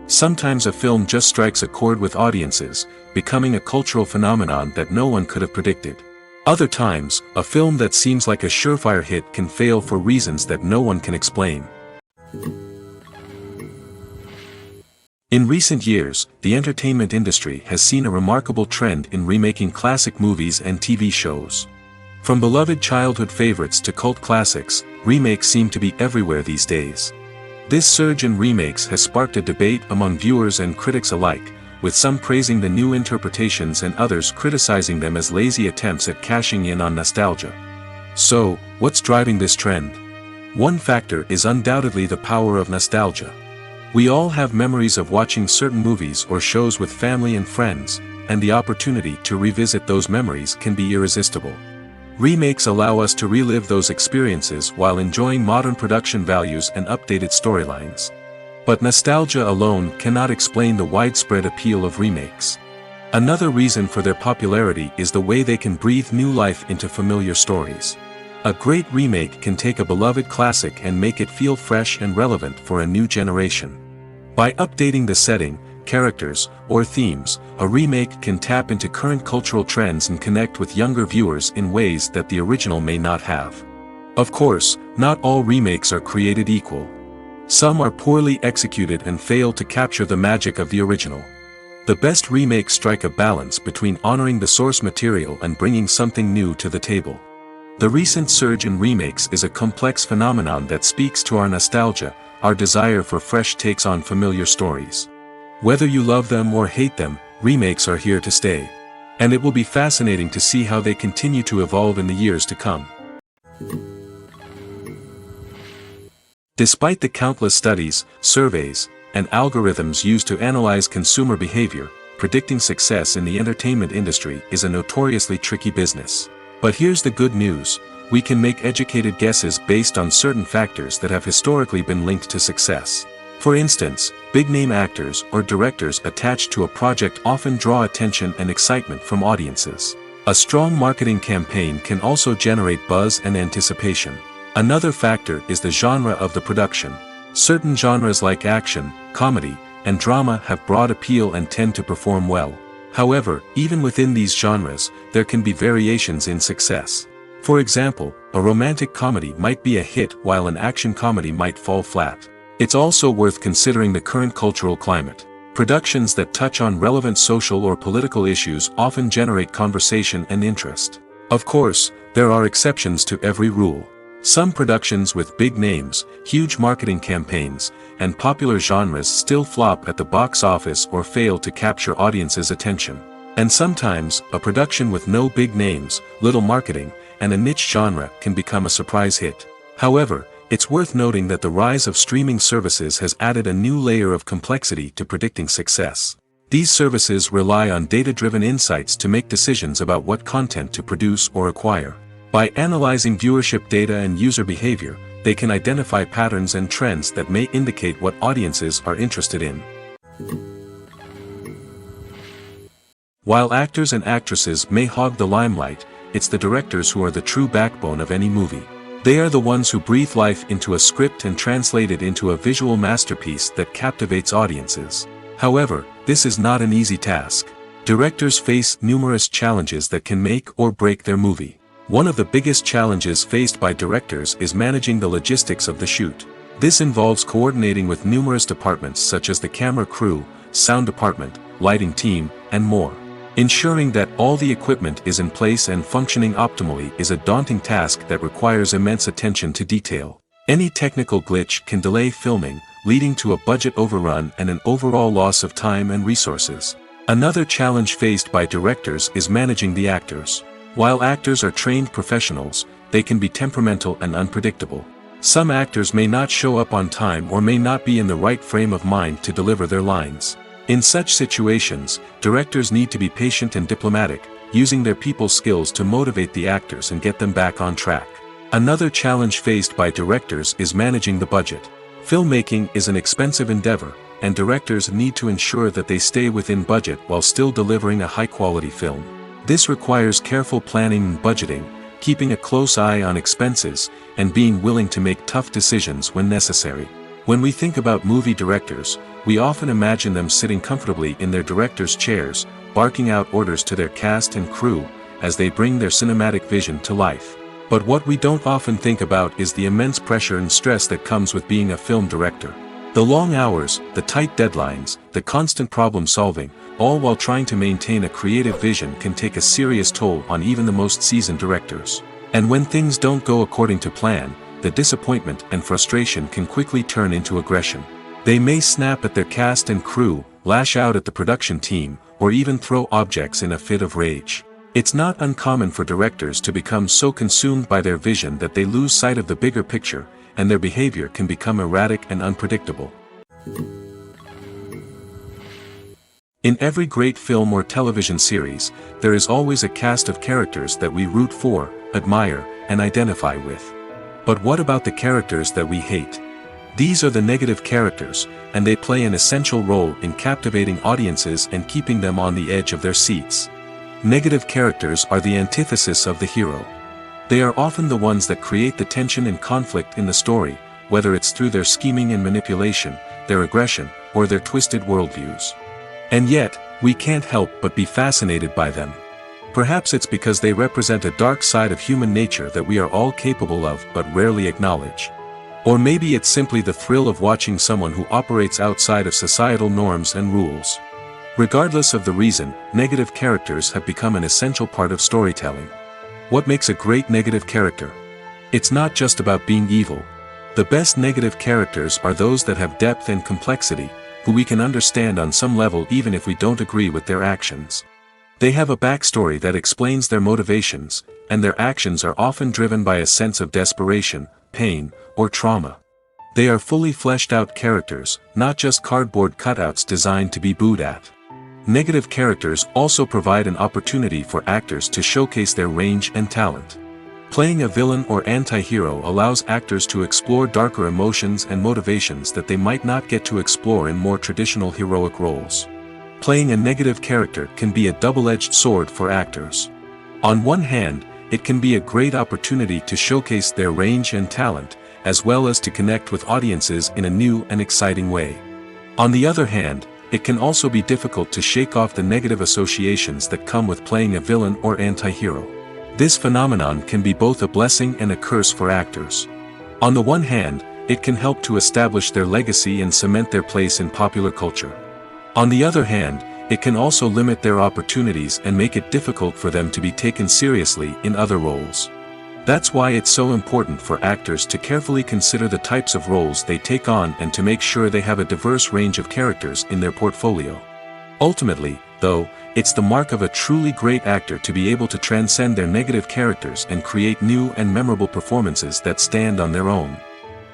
Sometimes a film just strikes a chord with audiences, becoming a cultural phenomenon that no one could have predicted. Other times, a film that seems like a surefire hit can fail for reasons that no one can explain. In recent years, the entertainment industry has seen a remarkable trend in remaking classic movies and TV shows. From beloved childhood favorites to cult classics, remakes seem to be everywhere these days. This surge in remakes has sparked a debate among viewers and critics alike, with some praising the new interpretations and others criticizing them as lazy attempts at cashing in on nostalgia. So, what's driving this trend? One factor is undoubtedly the power of nostalgia. We all have memories of watching certain movies or shows with family and friends, and the opportunity to revisit those memories can be irresistible. Remakes allow us to relive those experiences while enjoying modern production values and updated storylines. But nostalgia alone cannot explain the widespread appeal of remakes. Another reason for their popularity is the way they can breathe new life into familiar stories. A great remake can take a beloved classic and make it feel fresh and relevant for a new generation. By updating the setting, characters, or themes, a remake can tap into current cultural trends and connect with younger viewers in ways that the original may not have. Of course, not all remakes are created equal. Some are poorly executed and fail to capture the magic of the original. The best remakes strike a balance between honoring the source material and bringing something new to the table. The recent surge in remakes is a complex phenomenon that speaks to our nostalgia, our desire for fresh takes on familiar stories. Whether you love them or hate them, remakes are here to stay. And it will be fascinating to see how they continue to evolve in the years to come. Despite the countless studies, surveys, and algorithms used to analyze consumer behavior, predicting success in the entertainment industry is a notoriously tricky business. But here's the good news: we can make educated guesses based on certain factors that have historically been linked to success. For instance, big-name actors or directors attached to a project often draw attention and excitement from audiences. A strong marketing campaign can also generate buzz and anticipation. Another factor is the genre of the production. Certain genres like action, comedy, and drama have broad appeal and tend to perform well. However, even within these genres, there can be variations in success. For example, a romantic comedy might be a hit while an action comedy might fall flat. It's also worth considering the current cultural climate. Productions that touch on relevant social or political issues often generate conversation and interest. Of course, there are exceptions to every rule. Some productions with big names, huge marketing campaigns, and popular genres still flop at the box office or fail to capture audiences' attention. And sometimes, a production with no big names, little marketing, and a niche genre can become a surprise hit. However, it's worth noting that the rise of streaming services has added a new layer of complexity to predicting success. These services rely on data-driven insights to make decisions about what content to produce or acquire. By analyzing viewership data and user behavior, they can identify patterns and trends that may indicate what audiences are interested in. While actors and actresses may hog the limelight, it's the directors who are the true backbone of any movie. They are the ones who breathe life into a script and translate it into a visual masterpiece that captivates audiences. However, this is not an easy task. Directors face numerous challenges that can make or break their movie. One of the biggest challenges faced by directors is managing the logistics of the shoot. This involves coordinating with numerous departments such as the camera crew, sound department, lighting team, and more. Ensuring that all the equipment is in place and functioning optimally is a daunting task that requires immense attention to detail. Any technical glitch can delay filming, leading to a budget overrun and an overall loss of time and resources. Another challenge faced by directors is managing the actors. While actors are trained professionals, they can be temperamental and unpredictable. Some actors may not show up on time or may not be in the right frame of mind to deliver their lines. In such situations, directors need to be patient and diplomatic, using their people skills to motivate the actors and get them back on track. Another challenge faced by directors is managing the budget. Filmmaking is an expensive endeavor, and directors need to ensure that they stay within budget while still delivering a high-quality film. This requires careful planning and budgeting, keeping a close eye on expenses, and being willing to make tough decisions when necessary. When we think about movie directors, we often imagine them sitting comfortably in their director's chairs, barking out orders to their cast and crew, as they bring their cinematic vision to life. But what we don't often think about is the immense pressure and stress that comes with being a film director. The long hours, the tight deadlines, the constant problem solving, all while trying to maintain a creative vision can take a serious toll on even the most seasoned directors. And when things don't go according to plan, the disappointment and frustration can quickly turn into aggression. They may snap at their cast and crew, lash out at the production team, or even throw objects in a fit of rage. It's not uncommon for directors to become so consumed by their vision that they lose sight of the bigger picture, and their behavior can become erratic and unpredictable. In every great film or television series, there is always a cast of characters that we root for, admire, and identify with. But what about the characters that we hate? These are the negative characters, and they play an essential role in captivating audiences and keeping them on the edge of their seats. Negative characters are the antithesis of the hero. They are often the ones that create the tension and conflict in the story, whether it's through their scheming and manipulation, their aggression, or their twisted worldviews. And yet, we can't help but be fascinated by them. Perhaps it's because they represent a dark side of human nature that we are all capable of but rarely acknowledge. Or maybe it's simply the thrill of watching someone who operates outside of societal norms and rules. Regardless of the reason, negative characters have become an essential part of storytelling. What makes a great negative character? It's not just about being evil. The best negative characters are those that have depth and complexity, who we can understand on some level even if we don't agree with their actions. They have a backstory that explains their motivations, and their actions are often driven by a sense of desperation, pain, or trauma. They are fully fleshed out characters, not just cardboard cutouts designed to be booed at. Negative characters also provide an opportunity for actors to showcase their range and talent. Playing a villain or anti-hero allows actors to explore darker emotions and motivations that they might not get to explore in more traditional heroic roles. Playing a negative character can be a double-edged sword for actors. On one hand, it can be a great opportunity to showcase their range and talent, as well as to connect with audiences in a new and exciting way. On the other hand, it can also be difficult to shake off the negative associations that come with playing a villain or anti-hero. This phenomenon can be both a blessing and a curse for actors. On the one hand, it can help to establish their legacy and cement their place in popular culture. On the other hand, it can also limit their opportunities and make it difficult for them to be taken seriously in other roles. That's why it's so important for actors to carefully consider the types of roles they take on and to make sure they have a diverse range of characters in their portfolio. Ultimately, though, it's the mark of a truly great actor to be able to transcend their negative characters and create new and memorable performances that stand on their own.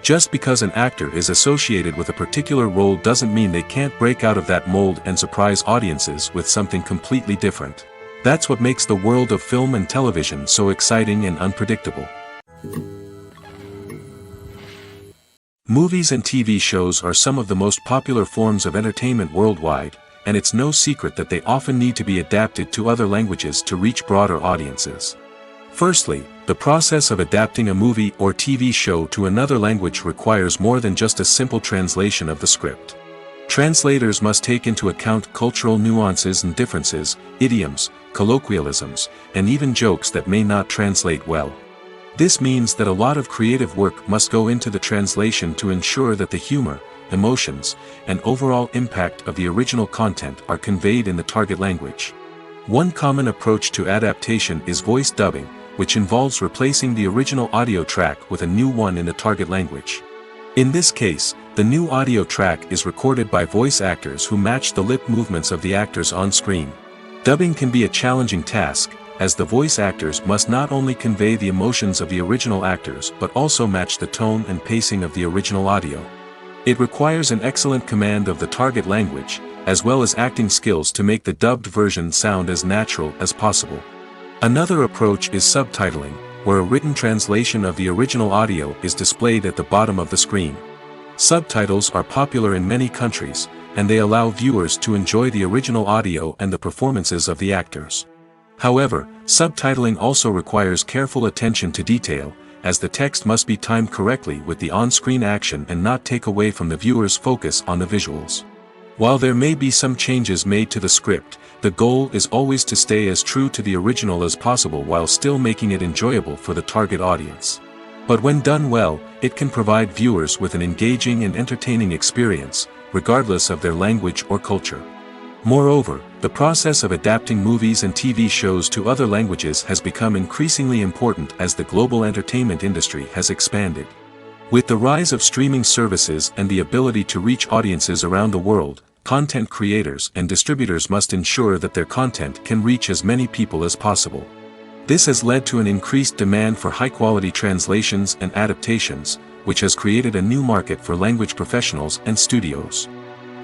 Just because an actor is associated with a particular role doesn't mean they can't break out of that mold and surprise audiences with something completely different. That's what makes the world of film and television so exciting and unpredictable. Movies and TV shows are some of the most popular forms of entertainment worldwide, and it's no secret that they often need to be adapted to other languages to reach broader audiences. Firstly, the process of adapting a movie or TV show to another language requires more than just a simple translation of the script. Translators must take into account cultural nuances and differences, idioms, colloquialisms, and even jokes that may not translate well. This means that a lot of creative work must go into the translation to ensure that the humor, emotions, and overall impact of the original content are conveyed in the target language. One common approach to adaptation is voice dubbing, which involves replacing the original audio track with a new one in the target language. In this case, the new audio track is recorded by voice actors who match the lip movements of the actors on screen. Dubbing can be a challenging task, as the voice actors must not only convey the emotions of the original actors but also match the tone and pacing of the original audio. It requires an excellent command of the target language, as well as acting skills to make the dubbed version sound as natural as possible. Another approach is subtitling, where a written translation of the original audio is displayed at the bottom of the screen. Subtitles are popular in many countries, and they allow viewers to enjoy the original audio and the performances of the actors. However, subtitling also requires careful attention to detail, as the text must be timed correctly with the on-screen action and not take away from the viewer's focus on the visuals. While there may be some changes made to the script, the goal is always to stay as true to the original as possible while still making it enjoyable for the target audience. But when done well, it can provide viewers with an engaging and entertaining experience, regardless of their language or culture. Moreover, the process of adapting movies and TV shows to other languages has become increasingly important as the global entertainment industry has expanded. With the rise of streaming services and the ability to reach audiences around the world, content creators and distributors must ensure that their content can reach as many people as possible. This has led to an increased demand for high-quality translations and adaptations, which has created a new market for language professionals and studios.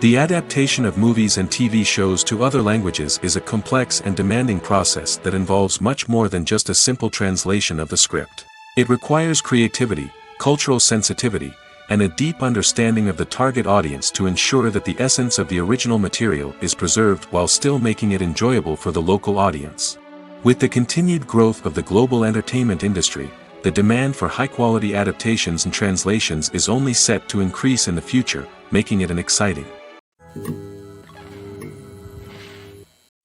The adaptation of movies and TV shows to other languages is a complex and demanding process that involves much more than just a simple translation of the script. It requires creativity, cultural sensitivity, and a deep understanding of the target audience to ensure that the essence of the original material is preserved while still making it enjoyable for the local audience. With the continued growth of the global entertainment industry, the demand for high-quality adaptations and translations is only set to increase in the future, making it an exciting.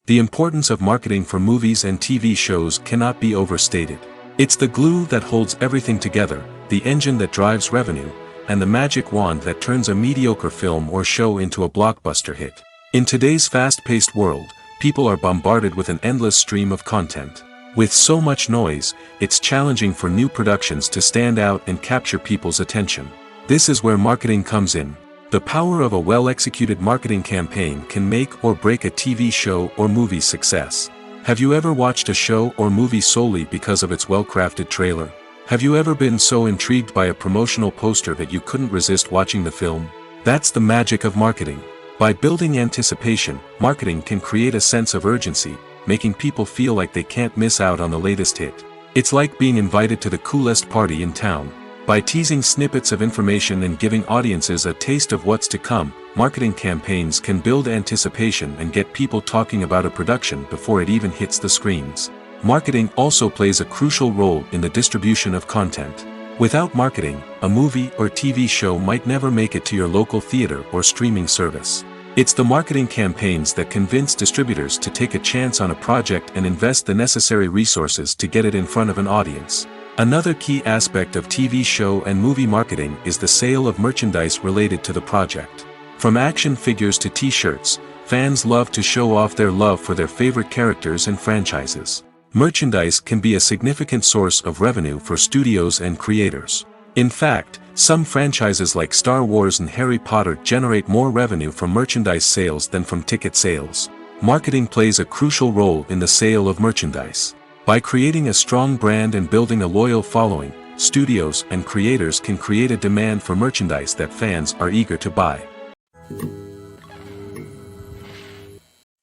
The importance of marketing for movies and TV shows cannot be overstated. It's the glue that holds everything together, the engine that drives revenue, and the magic wand that turns a mediocre film or show into a blockbuster hit. In today's fast-paced world, people are bombarded with an endless stream of content. With so much noise, it's challenging for new productions to stand out and capture people's attention. This is where marketing comes in. The power of a well-executed marketing campaign can make or break a TV show or movie's success. Have you ever watched a show or movie solely because of its well-crafted trailer? Have you ever been so intrigued by a promotional poster that you couldn't resist watching the film? That's the magic of marketing. By building anticipation, marketing can create a sense of urgency, making people feel like they can't miss out on the latest hit. It's like being invited to the coolest party in town. By teasing snippets of information and giving audiences a taste of what's to come, marketing campaigns can build anticipation and get people talking about a production before it even hits the screens. Marketing also plays a crucial role in the distribution of content. Without marketing, a movie or TV show might never make it to your local theater or streaming service. It's the marketing campaigns that convince distributors to take a chance on a project and invest the necessary resources to get it in front of an audience. Another key aspect of TV show and movie marketing is the sale of merchandise related to the project. From action figures to t-shirts, fans love to show off their love for their favorite characters and franchises. Merchandise can be a significant source of revenue for studios and creators. In fact, some franchises like Star Wars and Harry Potter generate more revenue from merchandise sales than from ticket sales. Marketing plays a crucial role in the sale of merchandise. By creating a strong brand and building a loyal following, studios and creators can create a demand for merchandise that fans are eager to buy.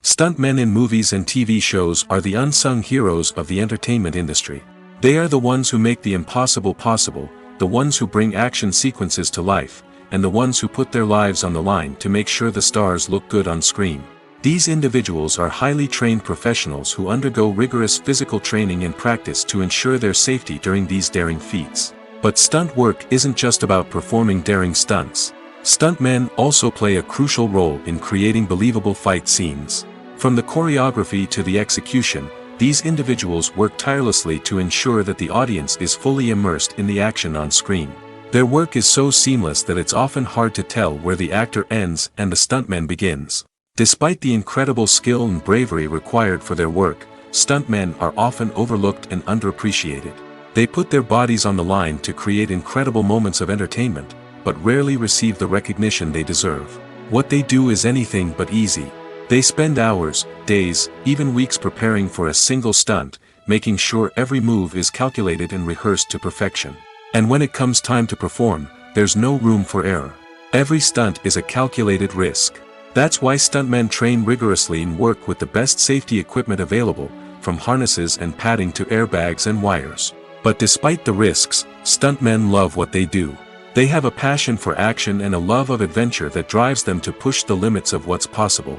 Stuntmen in movies and TV shows are the unsung heroes of the entertainment industry. They are the ones who make the impossible possible, the ones who bring action sequences to life, and the ones who put their lives on the line to make sure the stars look good on screen. These individuals are highly trained professionals who undergo rigorous physical training and practice to ensure their safety during these daring feats. But stunt work isn't just about performing daring stunts. Stuntmen also play a crucial role in creating believable fight scenes. From the choreography to the execution, these individuals work tirelessly to ensure that the audience is fully immersed in the action on screen. Their work is so seamless that it's often hard to tell where the actor ends and the stuntman begins. Despite the incredible skill and bravery required for their work, stuntmen are often overlooked and underappreciated. They put their bodies on the line to create incredible moments of entertainment, but rarely receive the recognition they deserve. What they do is anything but easy. They spend hours, days, even weeks preparing for a single stunt, making sure every move is calculated and rehearsed to perfection. And when it comes time to perform, there's no room for error. Every stunt is a calculated risk. That's why stuntmen train rigorously and work with the best safety equipment available, from harnesses and padding to airbags and wires. But despite the risks, stuntmen love what they do. They have a passion for action and a love of adventure that drives them to push the limits of what's possible.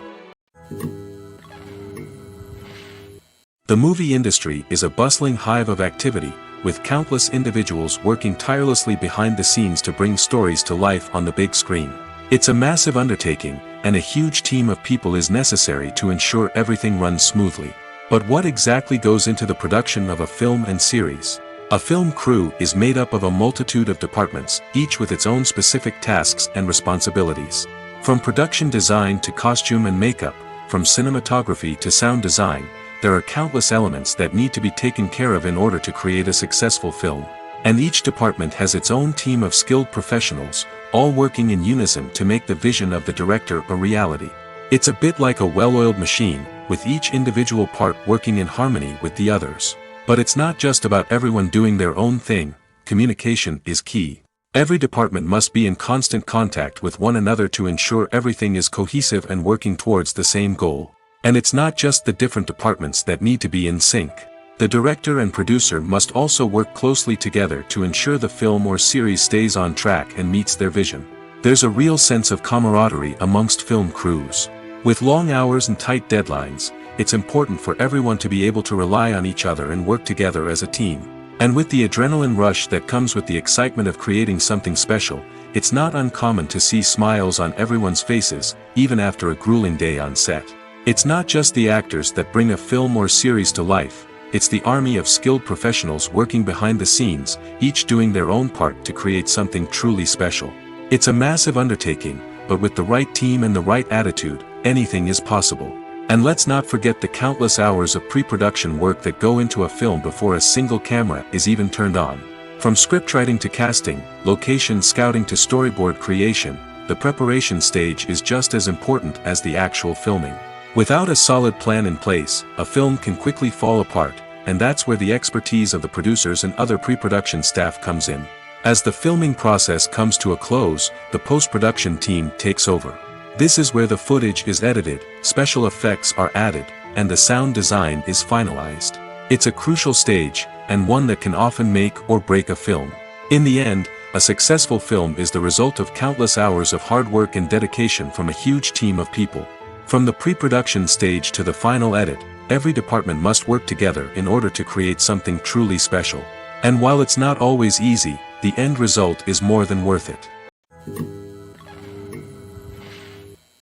The movie industry is a bustling hive of activity, with countless individuals working tirelessly behind the scenes to bring stories to life on the big screen. It's a massive undertaking, and a huge team of people is necessary to ensure everything runs smoothly. But what exactly goes into the production of a film and series? A film crew is made up of a multitude of departments, each with its own specific tasks and responsibilities. From production design to costume and makeup, from cinematography to sound design, there are countless elements that need to be taken care of in order to create a successful film. And each department has its own team of skilled professionals, all working in unison to make the vision of the director a reality. It's a bit like a well-oiled machine, with each individual part working in harmony with the others. But it's not just about everyone doing their own thing. Communication is key. Every department must be in constant contact with one another to ensure everything is cohesive and working towards the same goal. And it's not just the different departments that need to be in sync. The director and producer must also work closely together to ensure the film or series stays on track and meets their vision. There's a real sense of camaraderie amongst film crews. With long hours and tight deadlines, it's important for everyone to be able to rely on each other and work together as a team. And with the adrenaline rush that comes with the excitement of creating something special, it's not uncommon to see smiles on everyone's faces, even after a grueling day on set. It's not just the actors that bring a film or series to life. It's the army of skilled professionals working behind the scenes, each doing their own part to create something truly special. It's a massive undertaking, but with the right team and the right attitude, anything is possible. And let's not forget the countless hours of pre-production work that go into a film before a single camera is even turned on. From scriptwriting to casting, location scouting to storyboard creation, the preparation stage is just as important as the actual filming. Without a solid plan in place, a film can quickly fall apart, and that's where the expertise of the producers and other pre-production staff comes in. As the filming process comes to a close, the post-production team takes over. This is where the footage is edited, special effects are added, and the sound design is finalized. It's a crucial stage, and one that can often make or break a film. In the end, a successful film is the result of countless hours of hard work and dedication from a huge team of people. From the pre-production stage to the final edit, every department must work together in order to create something truly special. And while it's not always easy, the end result is more than worth it.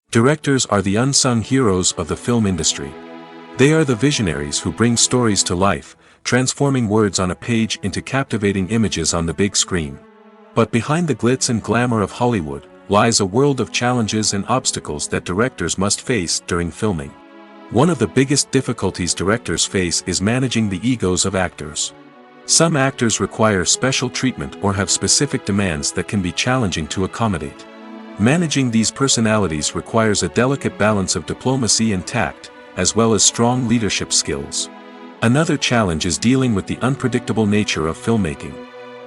Directors are the unsung heroes of the film industry. They are the visionaries who bring stories to life, transforming words on a page into captivating images on the big screen. But behind the glitz and glamour of Hollywood, lies a world of challenges and obstacles that directors must face during filming. One of the biggest difficulties directors face is managing the egos of actors. Some actors require special treatment or have specific demands that can be challenging to accommodate. Managing these personalities requires a delicate balance of diplomacy and tact, as well as strong leadership skills. Another challenge is dealing with the unpredictable nature of filmmaking.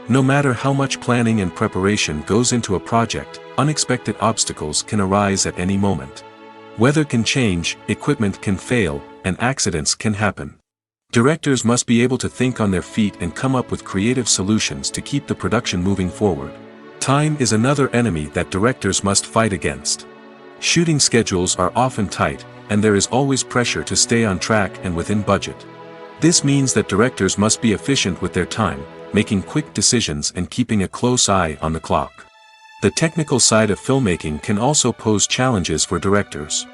No matter how much planning and preparation goes into a project, unexpected obstacles can arise at any moment. Weather can change, equipment can fail, and accidents can happen. Directors must be able to think on their feet and come up with creative solutions to keep the production moving forward. Time is another enemy that directors must fight against. Shooting schedules are often tight, and there is always pressure to stay on track and within budget. This means that directors must be efficient with their time, making quick decisions and keeping a close eye on the clock. The technical side of filmmaking can also pose challenges for directors.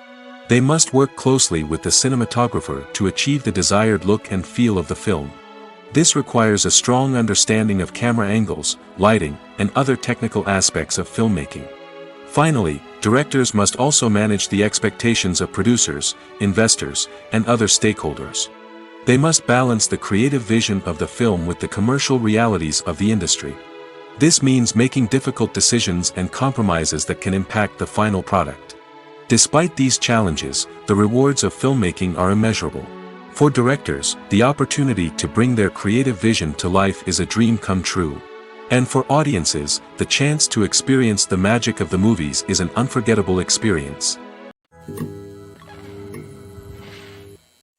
They must work closely with the cinematographer to achieve the desired look and feel of the film. This requires a strong understanding of camera angles, lighting, and other technical aspects of filmmaking. Finally, directors must also manage the expectations of producers, investors, and other stakeholders. They must balance the creative vision of the film with the commercial realities of the industry. This means making difficult decisions and compromises that can impact the final product. Despite these challenges, the rewards of filmmaking are immeasurable. For directors, the opportunity to bring their creative vision to life is a dream come true. And for audiences, the chance to experience the magic of the movies is an unforgettable experience.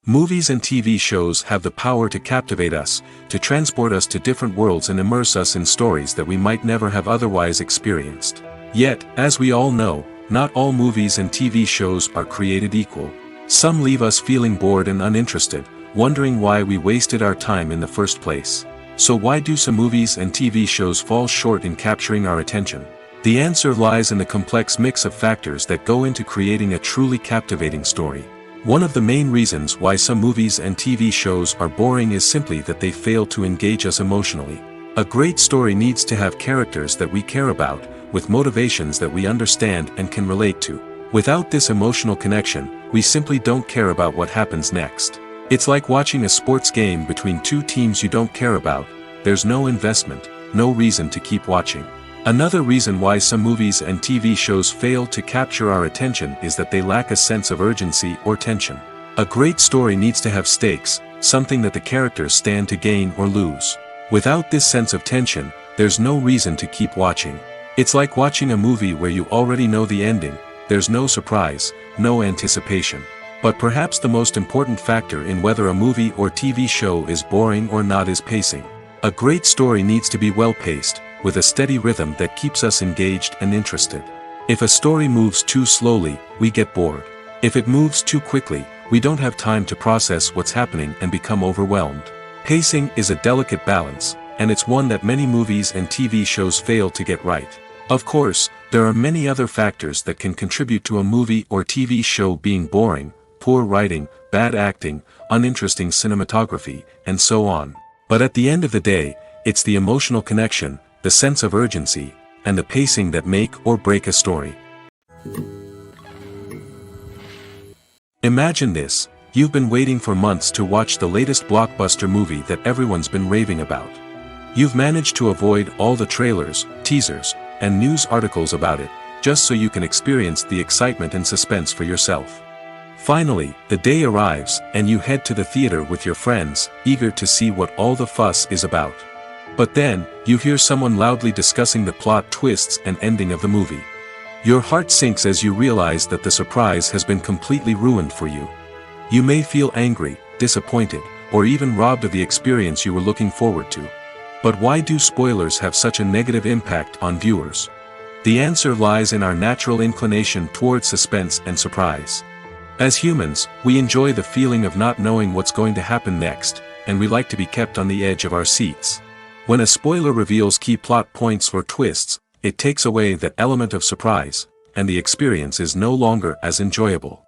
Movies and TV shows have the power to captivate us, to transport us to different worlds and immerse us in stories that we might never have otherwise experienced. Yet, as we all know, not all movies and TV shows are created equal. Some leave us feeling bored and uninterested, wondering why we wasted our time in the first place. So why do some movies and TV shows fall short in capturing our attention? The answer lies in the complex mix of factors that go into creating a truly captivating story. One of the main reasons why some movies and TV shows are boring is simply that they fail to engage us emotionally. A great story needs to have characters that we care about, with motivations that we understand and can relate to. Without this emotional connection, we simply don't care about what happens next. It's like watching a sports game between two teams you don't care about. There's no investment, no reason to keep watching. Another reason why some movies and TV shows fail to capture our attention is that they lack a sense of urgency or tension. A great story needs to have stakes, something that the characters stand to gain or lose. Without this sense of tension, there's no reason to keep watching. It's like watching a movie where you already know the ending. There's no surprise, no anticipation. But perhaps the most important factor in whether a movie or TV show is boring or not is pacing. A great story needs to be well-paced, with a steady rhythm that keeps us engaged and interested. If a story moves too slowly, we get bored. If it moves too quickly, we don't have time to process what's happening and become overwhelmed. Pacing is a delicate balance, and it's one that many movies and TV shows fail to get right. Of course, there are many other factors that can contribute to a movie or TV show being boring: poor writing, bad acting, uninteresting cinematography, and so on. But at the end of the day, it's the emotional connection, the sense of urgency, and the pacing that make or break a story. Imagine this: you've been waiting for months to watch the latest blockbuster movie that everyone's been raving about. You've managed to avoid all the trailers, teasers, and news articles about it, just so you can experience the excitement and suspense for yourself. Finally, the day arrives, and you head to the theater with your friends, eager to see what all the fuss is about. But then, you hear someone loudly discussing the plot twists and ending of the movie. Your heart sinks as you realize that the surprise has been completely ruined for you. You may feel angry, disappointed, or even robbed of the experience you were looking forward to. But why do spoilers have such a negative impact on viewers? The answer lies in our natural inclination towards suspense and surprise. As humans, we enjoy the feeling of not knowing what's going to happen next, and we like to be kept on the edge of our seats. When a spoiler reveals key plot points or twists, it takes away that element of surprise, and the experience is no longer as enjoyable.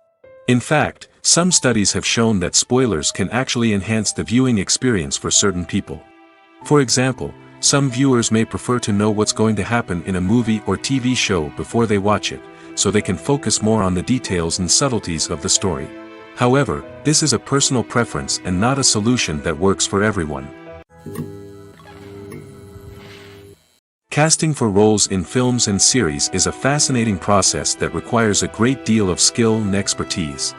In fact, some studies have shown that spoilers can actually enhance the viewing experience for certain people. For example, some viewers may prefer to know what's going to happen in a movie or TV show before they watch it, so they can focus more on the details and subtleties of the story. However, this is a personal preference and not a solution that works for everyone. Casting for roles in films and series is a fascinating process that requires a great deal of skill and expertise.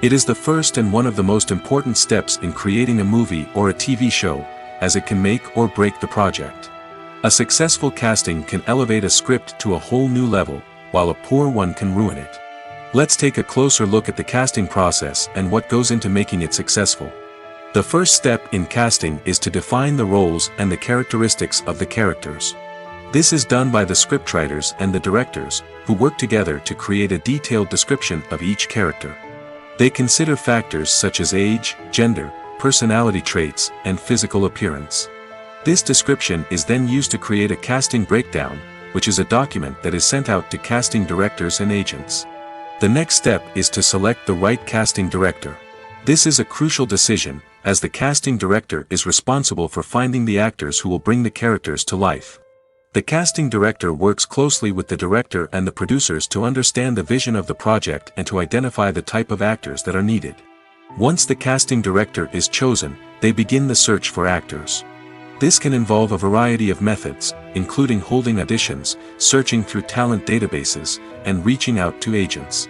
It is the first and one of the most important steps in creating a movie or a TV show, as it can make or break the project. A successful casting can elevate a script to a whole new level, while a poor one can ruin it. Let's take a closer look at the casting process and what goes into making it successful. The first step in casting is to define the roles and the characteristics of the characters. This is done by the scriptwriters and the directors, who work together to create a detailed description of each character. They consider factors such as age, gender, personality traits, and physical appearance. This description is then used to create a casting breakdown, which is a document that is sent out to casting directors and agents. The next step is to select the right casting director. This is a crucial decision, as the casting director is responsible for finding the actors who will bring the characters to life. The casting director works closely with the director and the producers to understand the vision of the project and to identify the type of actors that are needed. Once the casting director is chosen, they begin the search for actors. This can involve a variety of methods, including holding auditions, searching through talent databases, and reaching out to agents.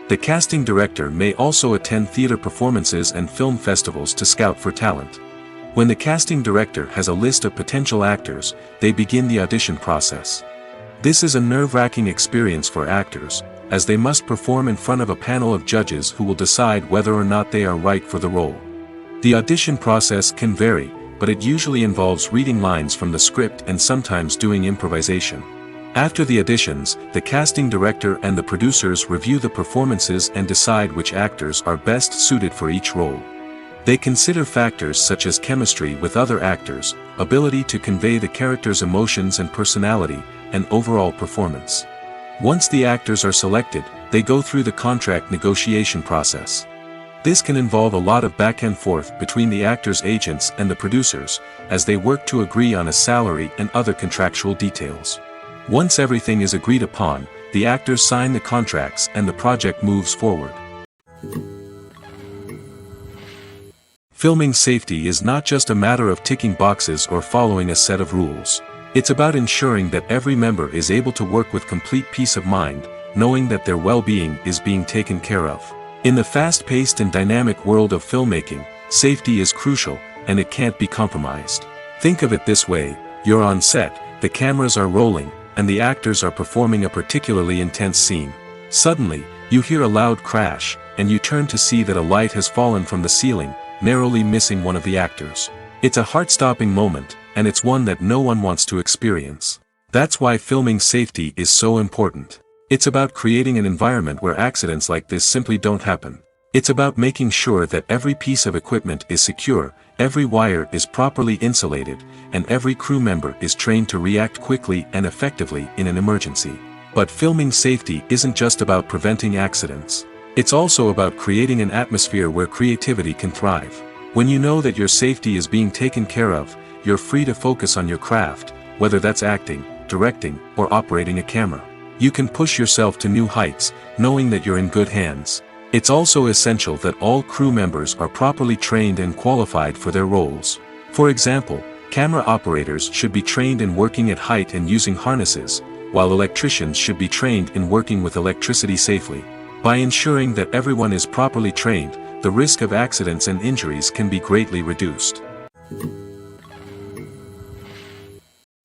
The casting director may also attend theater performances and film festivals to scout for talent. When the casting director has a list of potential actors, they begin the audition process. This is a nerve-wracking experience for actors, as they must perform in front of a panel of judges who will decide whether or not they are right for the role. The audition process can vary, but it usually involves reading lines from the script and sometimes doing improvisation. After the auditions, the casting director and the producers review the performances and decide which actors are best suited for each role. They consider factors such as chemistry with other actors, ability to convey the character's emotions and personality, and overall performance. Once the actors are selected, they go through the contract negotiation process. This can involve a lot of back and forth between the actors' agents and the producers, as they work to agree on a salary and other contractual details. Once everything is agreed upon, the actors sign the contracts and the project moves forward. Filming safety is not just a matter of ticking boxes or following a set of rules. It's about ensuring that every member is able to work with complete peace of mind, knowing that their well-being is being taken care of. In the fast-paced and dynamic world of filmmaking, safety is crucial, and it can't be compromised. Think of it this way: you're on set, the cameras are rolling, and the actors are performing a particularly intense scene. Suddenly, you hear a loud crash, and you turn to see that a light has fallen from the ceiling, narrowly missing one of the actors. It's a heart-stopping moment, and it's one that no one wants to experience. That's why filming safety is so important. It's about creating an environment where accidents like this simply don't happen. It's about making sure that every piece of equipment is secure, every wire is properly insulated, and every crew member is trained to react quickly and effectively in an emergency. But filming safety isn't just about preventing accidents. It's also about creating an atmosphere where creativity can thrive. When you know that your safety is being taken care of, you're free to focus on your craft, whether that's acting, directing, or operating a camera. You can push yourself to new heights, knowing that you're in good hands. It's also essential that all crew members are properly trained and qualified for their roles. For example, camera operators should be trained in working at height and using harnesses, while electricians should be trained in working with electricity safely. By ensuring that everyone is properly trained, the risk of accidents and injuries can be greatly reduced.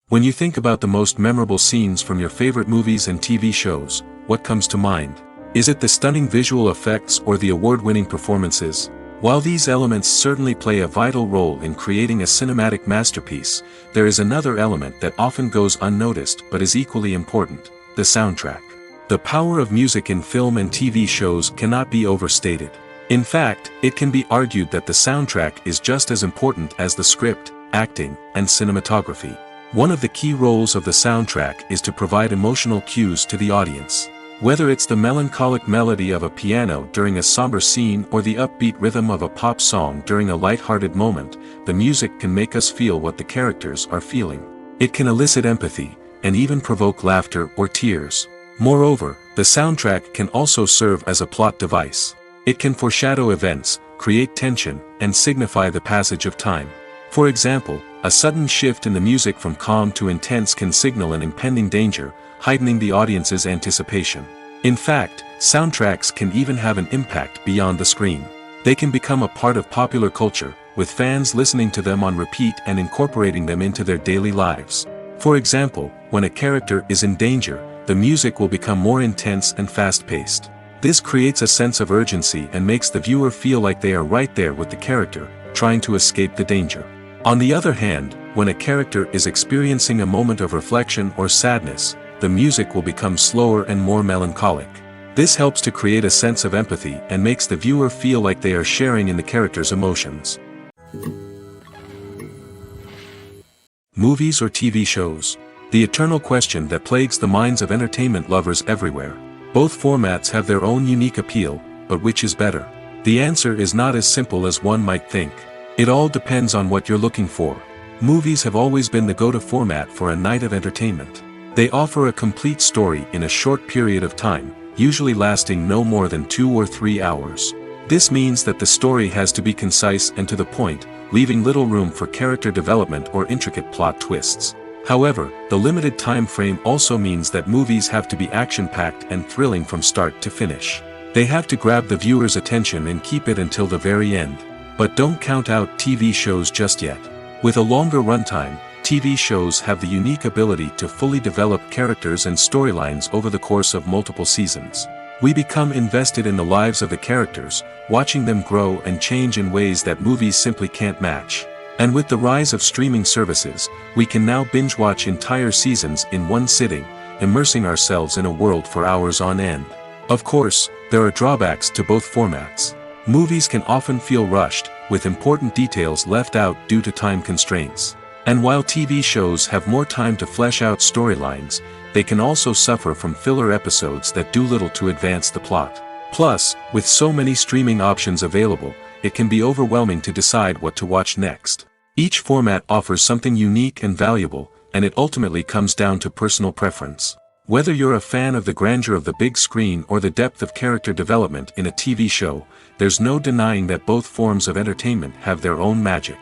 When you think about the most memorable scenes from your favorite movies and TV shows, what comes to mind? Is it the stunning visual effects or the award-winning performances? While these elements certainly play a vital role in creating a cinematic masterpiece, there is another element that often goes unnoticed but is equally important: the soundtrack. The power of music in film and TV shows cannot be overstated. In fact, it can be argued that the soundtrack is just as important as the script, acting, and cinematography. One of the key roles of the soundtrack is to provide emotional cues to the audience. Whether it's the melancholic melody of a piano during a somber scene or the upbeat rhythm of a pop song during a light-hearted moment, the music can make us feel what the characters are feeling. It can elicit empathy, and even provoke laughter or tears. Moreover, the soundtrack can also serve as a plot device. It can foreshadow events, create tension, and signify the passage of time. For example, a sudden shift in the music from calm to intense can signal an impending danger, heightening the audience's anticipation. In fact, soundtracks can even have an impact beyond the screen. They can become a part of popular culture, with fans listening to them on repeat and incorporating them into their daily lives. For example, when a character is in danger, the music will become more intense and fast-paced. This creates a sense of urgency and makes the viewer feel like they are right there with the character, trying to escape the danger. On the other hand, when a character is experiencing a moment of reflection or sadness, the music will become slower and more melancholic. This helps to create a sense of empathy and makes the viewer feel like they are sharing in the character's emotions. Movies or TV shows? The eternal question that plagues the minds of entertainment lovers everywhere. Both formats have their own unique appeal, but which is better? The answer is not as simple as one might think. It all depends on what you're looking for. Movies have always been the go-to format for a night of entertainment. They offer a complete story in a short period of time, usually lasting no more than 2 or 3 hours. This means that the story has to be concise and to the point, leaving little room for character development or intricate plot twists. However, the limited time frame also means that movies have to be action-packed and thrilling from start to finish. They have to grab the viewer's attention and keep it until the very end. But don't count out TV shows just yet. With a longer runtime, TV shows have the unique ability to fully develop characters and storylines over the course of multiple seasons. We become invested in the lives of the characters, watching them grow and change in ways that movies simply can't match. And with the rise of streaming services, we can now binge-watch entire seasons in one sitting, immersing ourselves in a world for hours on end. Of course, there are drawbacks to both formats. Movies can often feel rushed, with important details left out due to time constraints. And while TV shows have more time to flesh out storylines, they can also suffer from filler episodes that do little to advance the plot. Plus, with so many streaming options available, it can be overwhelming to decide what to watch next. Each format offers something unique and valuable, and it ultimately comes down to personal preference. Whether you're a fan of the grandeur of the big screen or the depth of character development in a TV show, there's no denying that both forms of entertainment have their own magic.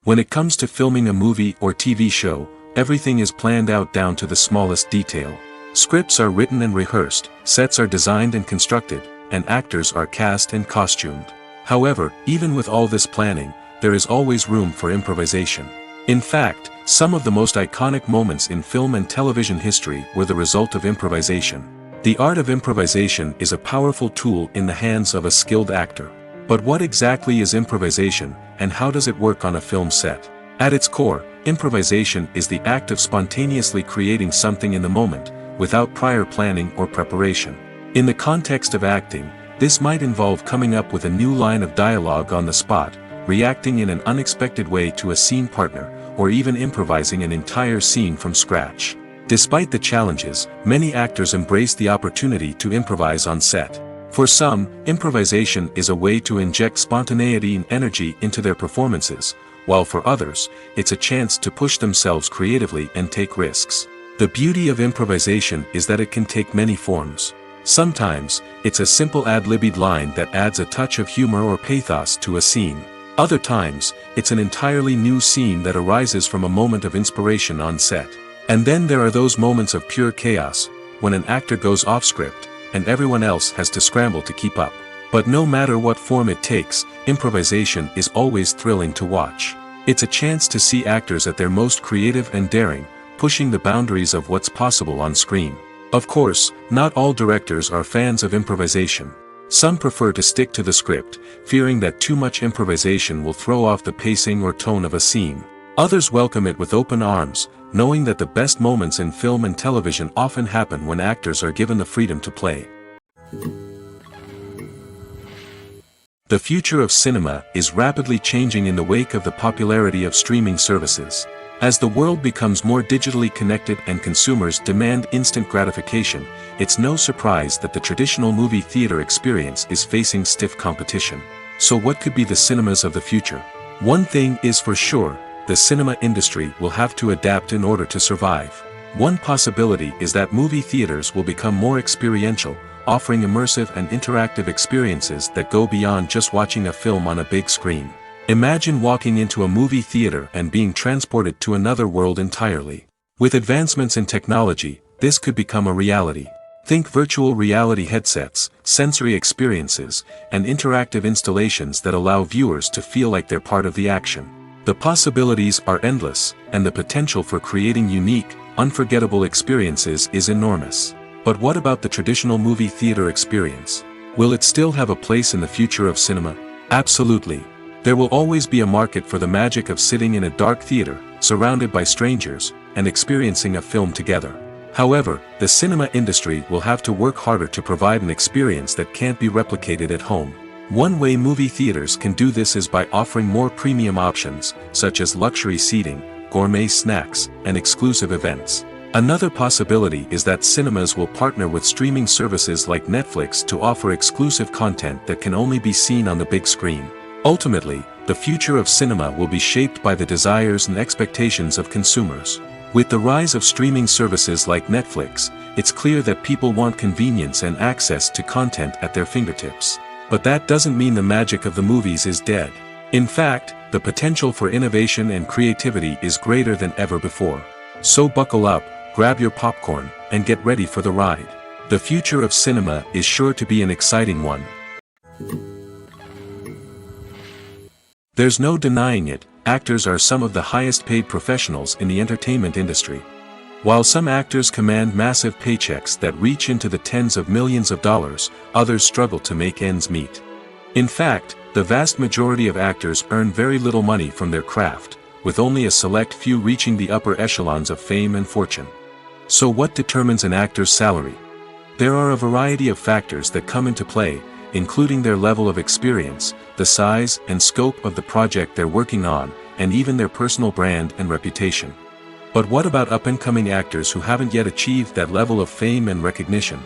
When it comes to filming a movie or TV show, everything is planned out down to the smallest detail. Scripts are written and rehearsed, sets are designed and constructed, and actors are cast and costumed. However, even with all this planning, there is always room for improvisation. In fact, some of the most iconic moments in film and television history were the result of improvisation. The art of improvisation is a powerful tool in the hands of a skilled actor. But what exactly is improvisation, and how does it work on a film set? At its core, improvisation is the act of spontaneously creating something in the moment, without prior planning or preparation. In the context of acting, this might involve coming up with a new line of dialogue on the spot, reacting in an unexpected way to a scene partner, or even improvising an entire scene from scratch. Despite the challenges, many actors embrace the opportunity to improvise on set. For some, improvisation is a way to inject spontaneity and energy into their performances, while for others, it's a chance to push themselves creatively and take risks. The beauty of improvisation is that it can take many forms. Sometimes, it's a simple ad-libbed line that adds a touch of humor or pathos to a scene. Other times, it's an entirely new scene that arises from a moment of inspiration on set. And then there are those moments of pure chaos, when an actor goes off script, and everyone else has to scramble to keep up. But no matter what form it takes, improvisation is always thrilling to watch. It's a chance to see actors at their most creative and daring, pushing the boundaries of what's possible on screen. Of course, not all directors are fans of improvisation. Some prefer to stick to the script, fearing that too much improvisation will throw off the pacing or tone of a scene. Others welcome it with open arms, knowing that the best moments in film and television often happen when actors are given the freedom to play. The future of cinema is rapidly changing in the wake of the popularity of streaming services. As the world becomes more digitally connected and consumers demand instant gratification, it's no surprise that the traditional movie theater experience is facing stiff competition. So what could be the cinemas of the future? One thing is for sure, the cinema industry will have to adapt in order to survive. One possibility is that movie theaters will become more experiential, offering immersive and interactive experiences that go beyond just watching a film on a big screen. Imagine walking into a movie theater and being transported to another world entirely. With advancements in technology, this could become a reality. Think virtual reality headsets, sensory experiences, and interactive installations that allow viewers to feel like they're part of the action. The possibilities are endless, and the potential for creating unique, unforgettable experiences is enormous. But what about the traditional movie theater experience? Will it still have a place in the future of cinema? Absolutely. There will always be a market for the magic of sitting in a dark theater, surrounded by strangers, and experiencing a film together. However, the cinema industry will have to work harder to provide an experience that can't be replicated at home. One way movie theaters can do this is by offering more premium options, such as luxury seating, gourmet snacks, and exclusive events. Another possibility is that cinemas will partner with streaming services like Netflix to offer exclusive content that can only be seen on the big screen. Ultimately, the future of cinema will be shaped by the desires and expectations of consumers. With the rise of streaming services like Netflix, it's clear that people want convenience and access to content at their fingertips. But that doesn't mean the magic of the movies is dead. In fact, the potential for innovation and creativity is greater than ever before. So buckle up, grab your popcorn, and get ready for the ride. The future of cinema is sure to be an exciting one. There's no denying it, actors are some of the highest paid professionals in the entertainment industry. While some actors command massive paychecks that reach into the tens of millions of dollars, others struggle to make ends meet. In fact, the vast majority of actors earn very little money from their craft, with only a select few reaching the upper echelons of fame and fortune. So what determines an actor's salary? There are a variety of factors that come into play, including their level of experience, the size and scope of the project they're working on, and even their personal brand and reputation. But what about up-and-coming actors who haven't yet achieved that level of fame and recognition?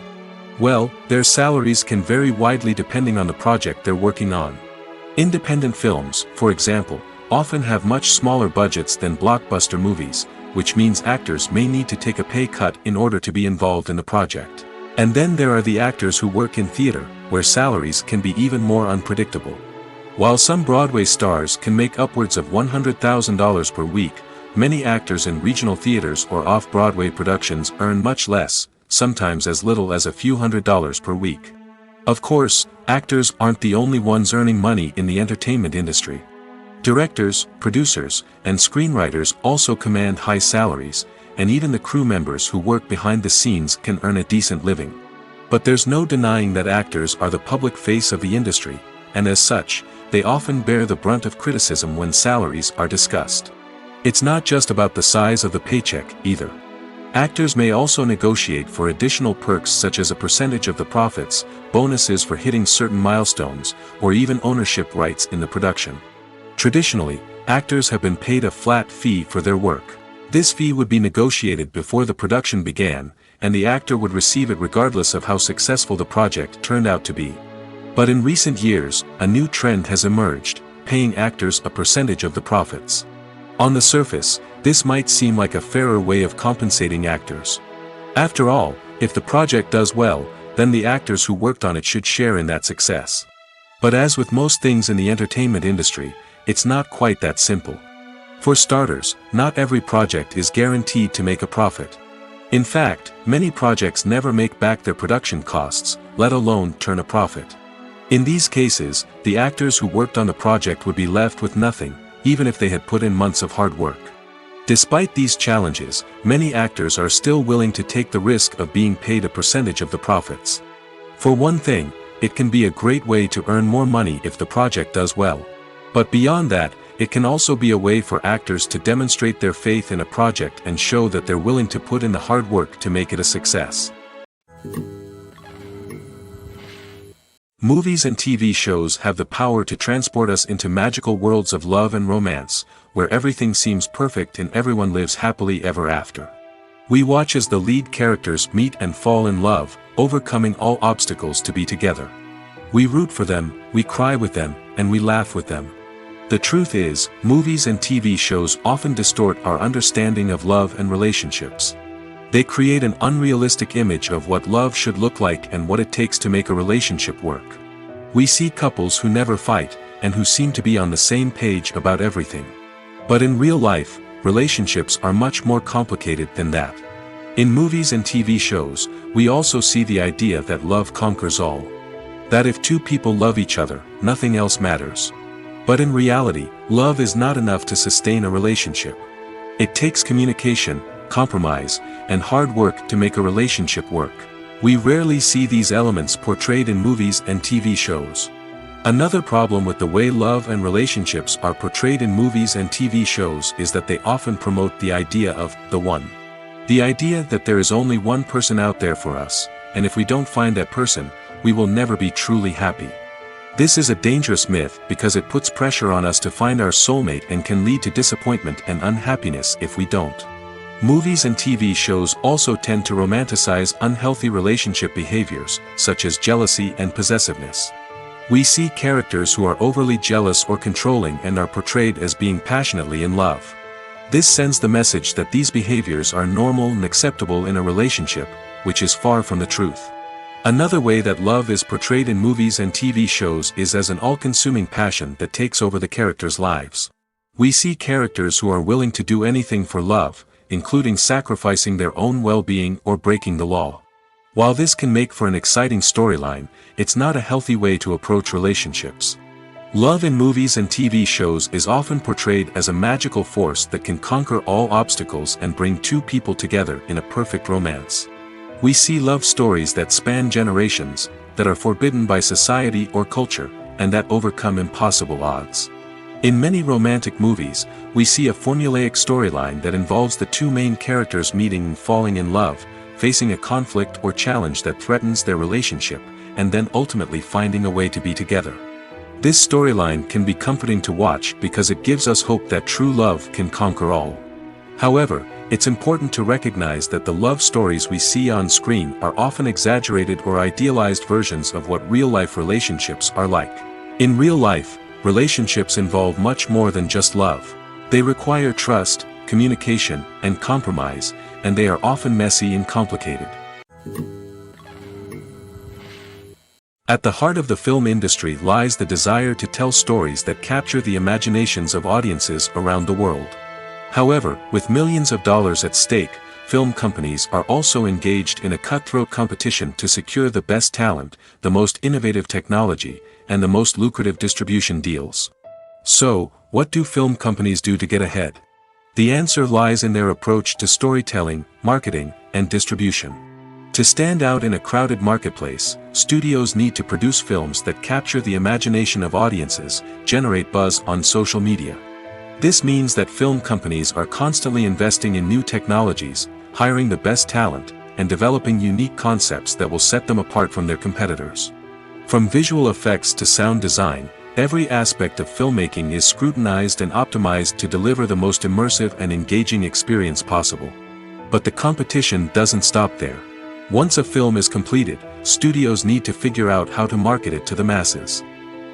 Well, their salaries can vary widely depending on the project they're working on. Independent films, for example, often have much smaller budgets than blockbuster movies, which means actors may need to take a pay cut in order to be involved in the project. And then there are the actors who work in theater, where salaries can be even more unpredictable. While some Broadway stars can make upwards of $100,000 per week, many actors in regional theaters or off-Broadway productions earn much less, sometimes as little as a few $100s per week. Of course, actors aren't the only ones earning money in the entertainment industry. Directors, producers, and screenwriters also command high salaries, and even the crew members who work behind the scenes can earn a decent living. But there's no denying that actors are the public face of the industry, and as such, they often bear the brunt of criticism when salaries are discussed. It's not just about the size of the paycheck, either. Actors may also negotiate for additional perks such as a percentage of the profits, bonuses for hitting certain milestones, or even ownership rights in the production. Traditionally, actors have been paid a flat fee for their work. This fee would be negotiated before the production began, and the actor would receive it regardless of how successful the project turned out to be. But in recent years, a new trend has emerged, paying actors a percentage of the profits. On the surface, this might seem like a fairer way of compensating actors. After all, if the project does well, then the actors who worked on it should share in that success. But as with most things in the entertainment industry, it's not quite that simple. For starters, not every project is guaranteed to make a profit. In fact, many projects never make back their production costs, let alone turn a profit. In these cases, the actors who worked on the project would be left with nothing, even if they had put in months of hard work. Despite these challenges, many actors are still willing to take the risk of being paid a percentage of the profits. For one thing, it can be a great way to earn more money if the project does well. But beyond that, it can also be a way for actors to demonstrate their faith in a project and show that they're willing to put in the hard work to make it a success. Movies and TV shows have the power to transport us into magical worlds of love and romance, where everything seems perfect and everyone lives happily ever after. We watch as the lead characters meet and fall in love, overcoming all obstacles to be together. We root for them, we cry with them, and we laugh with them. The truth is, movies and TV shows often distort our understanding of love and relationships. They create an unrealistic image of what love should look like and what it takes to make a relationship work. We see couples who never fight, and who seem to be on the same page about everything. But in real life, relationships are much more complicated than that. In movies and TV shows, we also see the idea that love conquers all. That if two people love each other, nothing else matters. But in reality, love is not enough to sustain a relationship. It takes communication, compromise, and hard work to make a relationship work. We rarely see these elements portrayed in movies and TV shows. Another problem with the way love and relationships are portrayed in movies and TV shows is that they often promote the idea of the one. The idea that there is only one person out there for us, and if we don't find that person, we will never be truly happy. This is a dangerous myth because it puts pressure on us to find our soulmate and can lead to disappointment and unhappiness if we don't. Movies and TV shows also tend to romanticize unhealthy relationship behaviors, such as jealousy and possessiveness. We see characters who are overly jealous or controlling and are portrayed as being passionately in love. This sends the message that these behaviors are normal and acceptable in a relationship, which is far from the truth. Another way that love is portrayed in movies and TV shows is as an all-consuming passion that takes over the characters' lives. We see characters who are willing to do anything for love, including sacrificing their own well-being or breaking the law. While this can make for an exciting storyline, it's not a healthy way to approach relationships. Love in movies and TV shows is often portrayed as a magical force that can conquer all obstacles and bring two people together in a perfect romance. We see love stories that span generations, that are forbidden by society or culture, and that overcome impossible odds. In many romantic movies, we see a formulaic storyline that involves the two main characters meeting and falling in love, facing a conflict or challenge that threatens their relationship, and then ultimately finding a way to be together. This storyline can be comforting to watch because it gives us hope that true love can conquer all. However, it's important to recognize that the love stories we see on screen are often exaggerated or idealized versions of what real-life relationships are like. In real life, relationships involve much more than just love. They require trust, communication, and compromise, and they are often messy and complicated. At the heart of the film industry lies the desire to tell stories that capture the imaginations of audiences around the world. However, with millions of dollars at stake, film companies are also engaged in a cutthroat competition to secure the best talent, the most innovative technology, and the most lucrative distribution deals. So, what do film companies do to get ahead? The answer lies in their approach to storytelling, marketing, and distribution. To stand out in a crowded marketplace, studios need to produce films that capture the imagination of audiences, generate buzz on social media. This means that film companies are constantly investing in new technologies, hiring the best talent, and developing unique concepts that will set them apart from their competitors. From visual effects to sound design, every aspect of filmmaking is scrutinized and optimized to deliver the most immersive and engaging experience possible. But the competition doesn't stop there. Once a film is completed, studios need to figure out how to market it to the masses.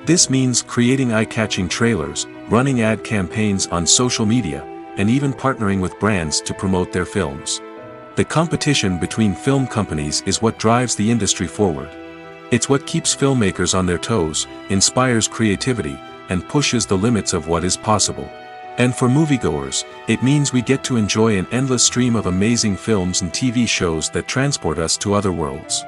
This means creating eye-catching trailers, running ad campaigns on social media, and even partnering with brands to promote their films. The competition between film companies is what drives the industry forward. It's what keeps filmmakers on their toes, inspires creativity, and pushes the limits of what is possible. And for moviegoers, it means we get to enjoy an endless stream of amazing films and TV shows that transport us to other worlds.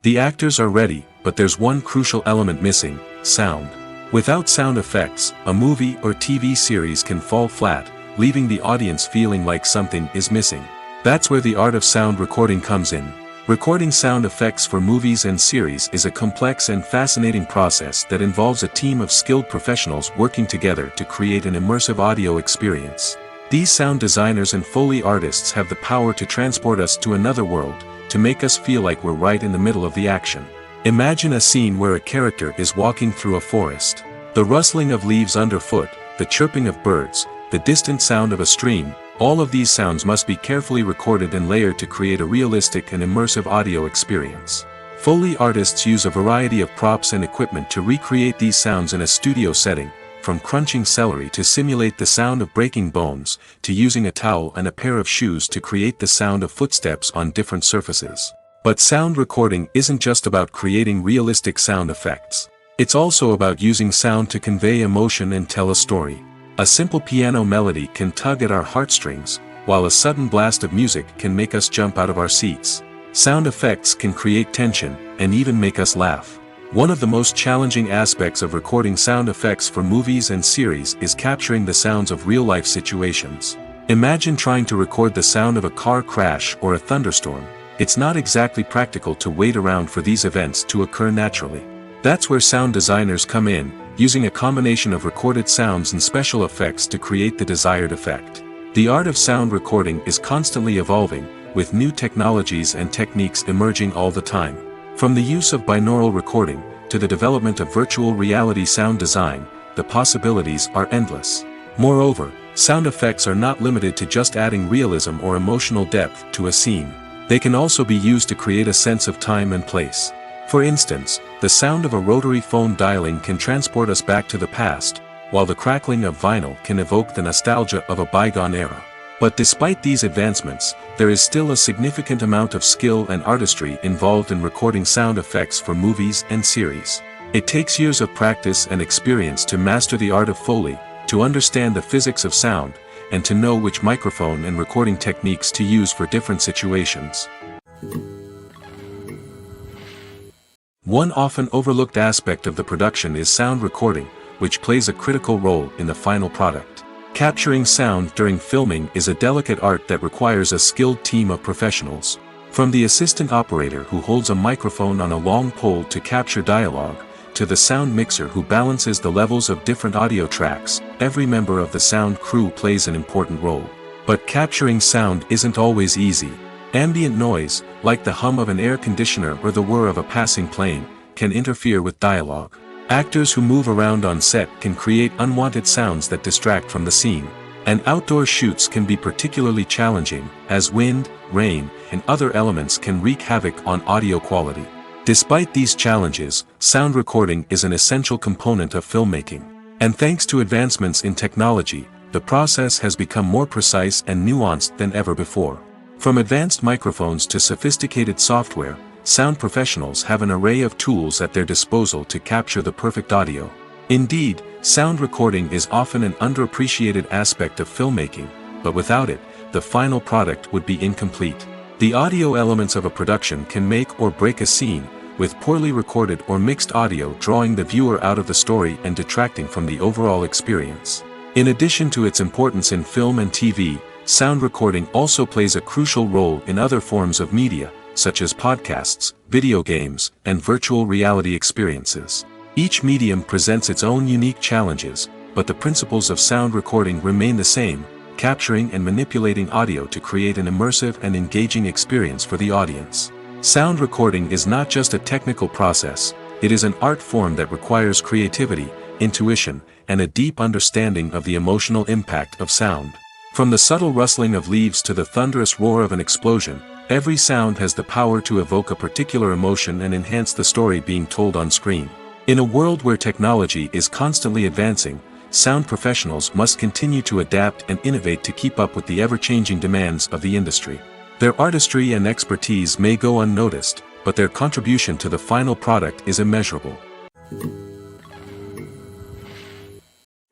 The actors are ready, but there's one crucial element missing: sound. Without sound effects, a movie or TV series can fall flat, leaving the audience feeling like something is missing. That's where the art of sound recording comes in. Recording sound effects for movies and series is a complex and fascinating process that involves a team of skilled professionals working together to create an immersive audio experience. These sound designers and Foley artists have the power to transport us to another world, to make us feel like we're right in the middle of the action. Imagine a scene where a character is walking through a forest. The rustling of leaves underfoot, the chirping of birds, the distant sound of a stream, all of these sounds must be carefully recorded and layered to create a realistic and immersive audio experience. Foley artists use a variety of props and equipment to recreate these sounds in a studio setting, from crunching celery to simulate the sound of breaking bones, to using a towel and a pair of shoes to create the sound of footsteps on different surfaces. But sound recording isn't just about creating realistic sound effects. It's also about using sound to convey emotion and tell a story. A simple piano melody can tug at our heartstrings, while a sudden blast of music can make us jump out of our seats. Sound effects can create tension, and even make us laugh. One of the most challenging aspects of recording sound effects for movies and series is capturing the sounds of real-life situations. Imagine trying to record the sound of a car crash or a thunderstorm. It's not exactly practical to wait around for these events to occur naturally. That's where sound designers come in, using a combination of recorded sounds and special effects to create the desired effect. The art of sound recording is constantly evolving, with new technologies and techniques emerging all the time. From the use of binaural recording, to the development of virtual reality sound design, the possibilities are endless. Moreover, sound effects are not limited to just adding realism or emotional depth to a scene. They can also be used to create a sense of time and place. For instance, the sound of a rotary phone dialing can transport us back to the past, while the crackling of vinyl can evoke the nostalgia of a bygone era. But despite these advancements, there is still a significant amount of skill and artistry involved in recording sound effects for movies and series. It takes years of practice and experience to master the art of Foley, to understand the physics of sound, and to know which microphone and recording techniques to use for different situations. One often overlooked aspect of the production is sound recording, which plays a critical role in the final product. Capturing sound during filming is a delicate art that requires a skilled team of professionals. From the assistant operator who holds a microphone on a long pole to capture dialogue, to the sound mixer who balances the levels of different audio tracks, every member of the sound crew plays an important role. But capturing sound isn't always easy. Ambient noise, like the hum of an air conditioner or the whir of a passing plane, can interfere with dialogue. Actors who move around on set can create unwanted sounds that distract from the scene. And outdoor shoots can be particularly challenging, as wind, rain, and other elements can wreak havoc on audio quality. Despite these challenges, sound recording is an essential component of filmmaking. And thanks to advancements in technology, the process has become more precise and nuanced than ever before. From advanced microphones to sophisticated software, sound professionals have an array of tools at their disposal to capture the perfect audio. Indeed, sound recording is often an underappreciated aspect of filmmaking, but without it, the final product would be incomplete. The audio elements of a production can make or break a scene, with poorly recorded or mixed audio drawing the viewer out of the story and detracting from the overall experience. In addition to its importance in film and TV, sound recording also plays a crucial role in other forms of media, such as podcasts, video games, and virtual reality experiences. Each medium presents its own unique challenges, but the principles of sound recording remain the same: capturing and manipulating audio to create an immersive and engaging experience for the audience. Sound recording is not just a technical process, it is an art form that requires creativity, intuition, and a deep understanding of the emotional impact of sound. From the subtle rustling of leaves to the thunderous roar of an explosion, every sound has the power to evoke a particular emotion and enhance the story being told on screen. In a world where technology is constantly advancing, sound professionals must continue to adapt and innovate to keep up with the ever-changing demands of the industry. Their artistry and expertise may go unnoticed, but their contribution to the final product is immeasurable.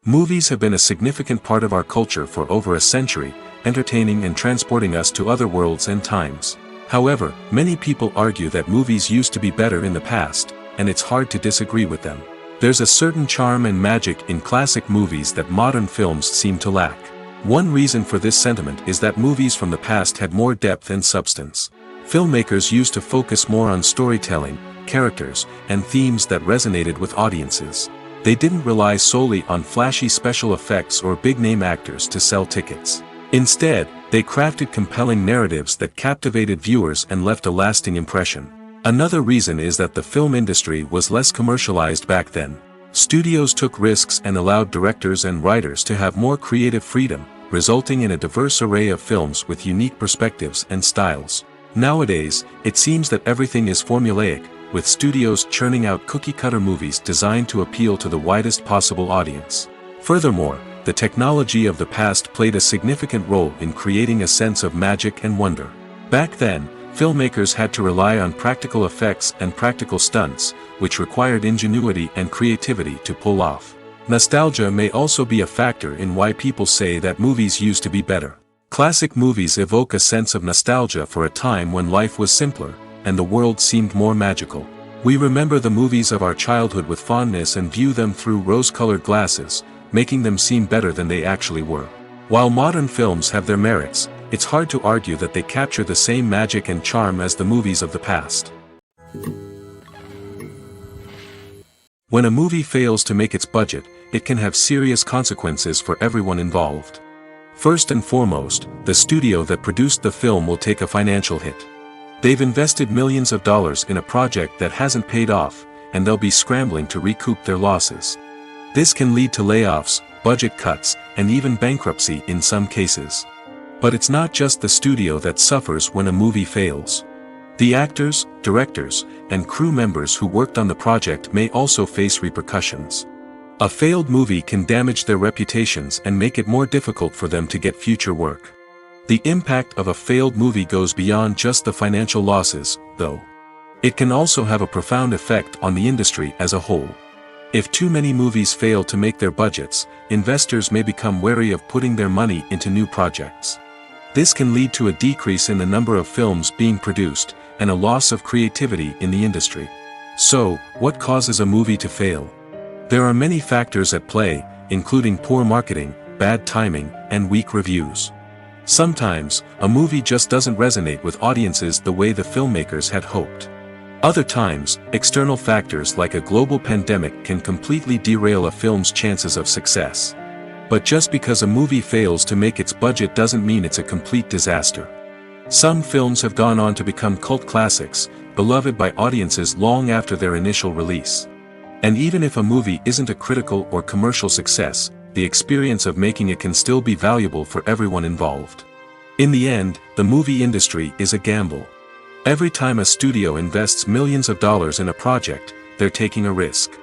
Movies have been a significant part of our culture for over a century, entertaining and transporting us to other worlds and times. However, many people argue that movies used to be better in the past, and it's hard to disagree with them. There's a certain charm and magic in classic movies that modern films seem to lack. One reason for this sentiment is that movies from the past had more depth and substance. Filmmakers used to focus more on storytelling, characters, and themes that resonated with audiences. They didn't rely solely on flashy special effects or big-name actors to sell tickets. Instead, they crafted compelling narratives that captivated viewers and left a lasting impression. Another reason is that the film industry was less commercialized back then. Studios took risks and allowed directors and writers to have more creative freedom, resulting in a diverse array of films with unique perspectives and styles. Nowadays, it seems that everything is formulaic, with studios churning out cookie-cutter movies designed to appeal to the widest possible audience. Furthermore, the technology of the past played a significant role in creating a sense of magic and wonder. Back then, filmmakers had to rely on practical effects and practical stunts, which required ingenuity and creativity to pull off. Nostalgia may also be a factor in why people say that movies used to be better. Classic movies evoke a sense of nostalgia for a time when life was simpler, and the world seemed more magical. We remember the movies of our childhood with fondness and view them through rose-colored glasses, making them seem better than they actually were. While modern films have their merits, it's hard to argue that they capture the same magic and charm as the movies of the past. When a movie fails to make its budget, it can have serious consequences for everyone involved. First and foremost, the studio that produced the film will take a financial hit. They've invested millions of dollars in a project that hasn't paid off, and they'll be scrambling to recoup their losses. This can lead to layoffs, budget cuts, and even bankruptcy in some cases. But it's not just the studio that suffers when a movie fails. The actors, directors, and crew members who worked on the project may also face repercussions. A failed movie can damage their reputations and make it more difficult for them to get future work. The impact of a failed movie goes beyond just the financial losses, though. It can also have a profound effect on the industry as a whole. If too many movies fail to make their budgets, investors may become wary of putting their money into new projects. This can lead to a decrease in the number of films being produced, and a loss of creativity in the industry. So, what causes a movie to fail? There are many factors at play, including poor marketing, bad timing, and weak reviews. Sometimes, a movie just doesn't resonate with audiences the way the filmmakers had hoped. Other times, external factors like a global pandemic can completely derail a film's chances of success. But just because a movie fails to make its budget doesn't mean it's a complete disaster. Some films have gone on to become cult classics, beloved by audiences long after their initial release. And even if a movie isn't a critical or commercial success, the experience of making it can still be valuable for everyone involved. In the end, the movie industry is a gamble. Every time a studio invests millions of dollars in a project, they're taking a risk.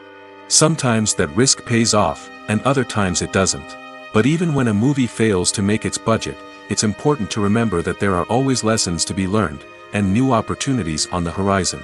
Sometimes that risk pays off, and other times it doesn't. But even when a movie fails to make its budget, it's important to remember that there are always lessons to be learned, and new opportunities on the horizon.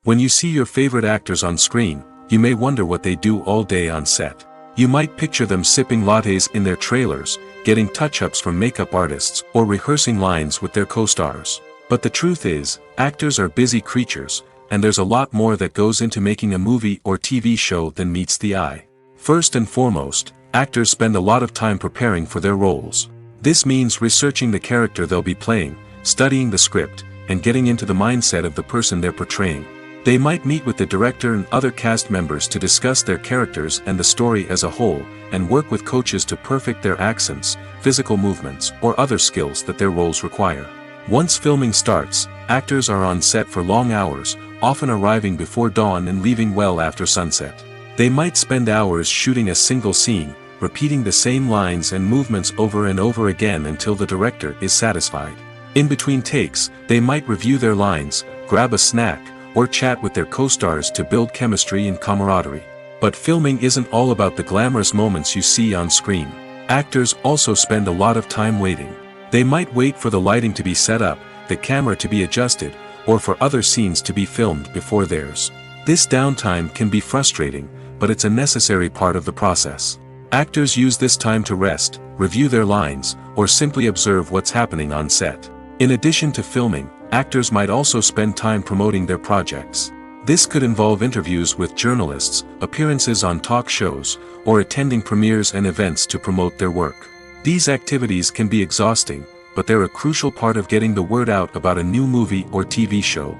When you see your favorite actors on screen, you may wonder what they do all day on set. You might picture them sipping lattes in their trailers, getting touch-ups from makeup artists, or rehearsing lines with their co-stars. But the truth is, actors are busy creatures, and there's a lot more that goes into making a movie or TV show than meets the eye. First and foremost, actors spend a lot of time preparing for their roles. This means researching the character they'll be playing, studying the script, and getting into the mindset of the person they're portraying. They might meet with the director and other cast members to discuss their characters and the story as a whole, and work with coaches to perfect their accents, physical movements, or other skills that their roles require. Once filming starts, actors are on set for long hours, often arriving before dawn and leaving well after sunset. They might spend hours shooting a single scene, repeating the same lines and movements over and over again until the director is satisfied. In between takes, they might review their lines, grab a snack, or chat with their co-stars to build chemistry and camaraderie. But filming isn't all about the glamorous moments you see on screen. Actors also spend a lot of time waiting. They might wait for the lighting to be set up, the camera to be adjusted, or for other scenes to be filmed before theirs. This downtime can be frustrating, but it's a necessary part of the process. Actors use this time to rest, review their lines, or simply observe what's happening on set. In addition to filming, actors might also spend time promoting their projects. This could involve interviews with journalists, appearances on talk shows, or attending premieres and events to promote their work. These activities can be exhausting, but they're a crucial part of getting the word out about a new movie or TV show.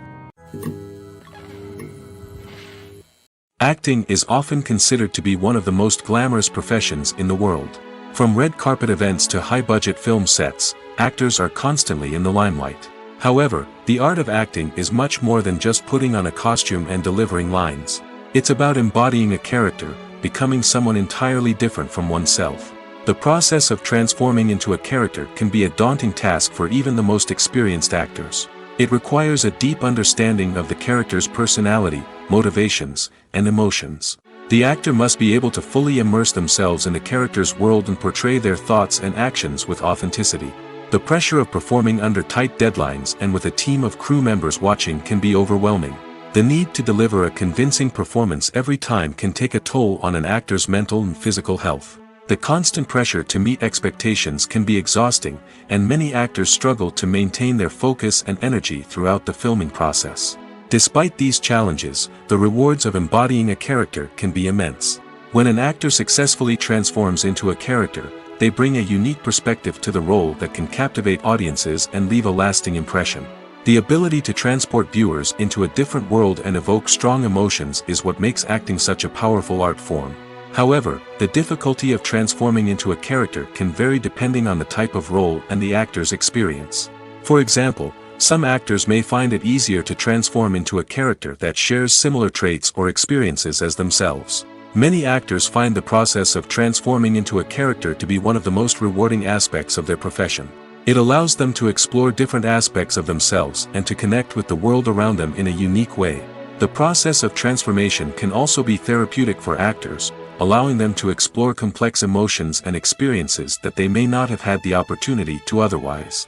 Acting is often considered to be one of the most glamorous professions in the world. From red carpet events to high-budget film sets, actors are constantly in the limelight. However, the art of acting is much more than just putting on a costume and delivering lines. It's about embodying a character, becoming someone entirely different from oneself. The process of transforming into a character can be a daunting task for even the most experienced actors. It requires a deep understanding of the character's personality, motivations, and emotions. The actor must be able to fully immerse themselves in the character's world and portray their thoughts and actions with authenticity. The pressure of performing under tight deadlines and with a team of crew members watching can be overwhelming. The need to deliver a convincing performance every time can take a toll on an actor's mental and physical health. The constant pressure to meet expectations can be exhausting, and many actors struggle to maintain their focus and energy throughout the filming process. Despite these challenges, the rewards of embodying a character can be immense. When an actor successfully transforms into a character, they bring a unique perspective to the role that can captivate audiences and leave a lasting impression. The ability to transport viewers into a different world and evoke strong emotions is what makes acting such a powerful art form. However, the difficulty of transforming into a character can vary depending on the type of role and the actor's experience. For example, some actors may find it easier to transform into a character that shares similar traits or experiences as themselves. Many actors find the process of transforming into a character to be one of the most rewarding aspects of their profession. It allows them to explore different aspects of themselves and to connect with the world around them in a unique way. The process of transformation can also be therapeutic for actors, allowing them to explore complex emotions and experiences that they may not have had the opportunity to otherwise.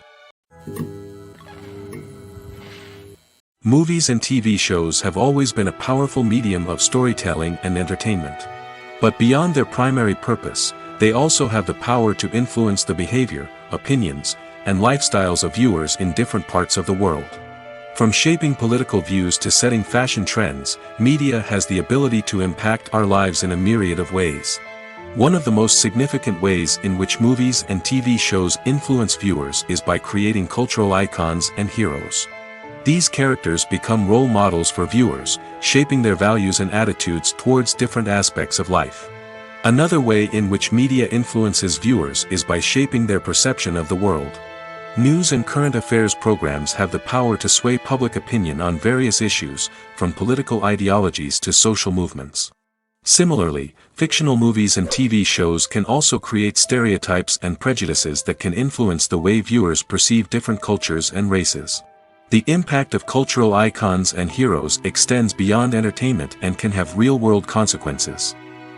Movies and TV shows have always been a powerful medium of storytelling and entertainment. But beyond their primary purpose, they also have the power to influence the behavior, opinions, and lifestyles of viewers in different parts of the world. From shaping political views to setting fashion trends, media has the ability to impact our lives in a myriad of ways. One of the most significant ways in which movies and TV shows influence viewers is by creating cultural icons and heroes. These characters become role models for viewers, shaping their values and attitudes towards different aspects of life. Another way in which media influences viewers is by shaping their perception of the world. News and current affairs programs have the power to sway public opinion on various issues, from political ideologies to social movements. Similarly, fictional movies and TV shows can also create stereotypes and prejudices that can influence the way viewers perceive different cultures and races. The impact of cultural icons and heroes extends beyond entertainment and can have real-world consequences.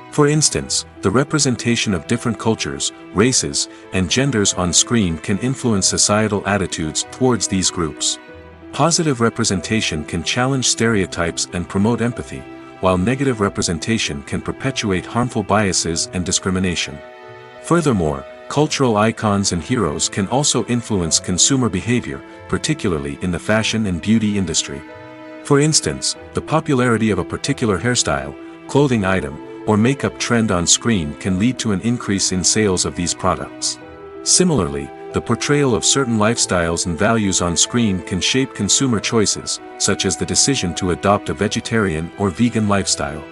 For instance, the representation of different cultures, races, and genders on screen can influence societal attitudes towards these groups. Positive representation can challenge stereotypes and promote empathy, while negative representation can perpetuate harmful biases and discrimination. Furthermore, cultural icons and heroes can also influence consumer behavior, particularly in the fashion and beauty industry. For instance, the popularity of a particular hairstyle, clothing item, or makeup trend on screen can lead to an increase in sales of these products. Similarly, the portrayal of certain lifestyles and values on screen can shape consumer choices, such as the decision to adopt a vegetarian or vegan lifestyle.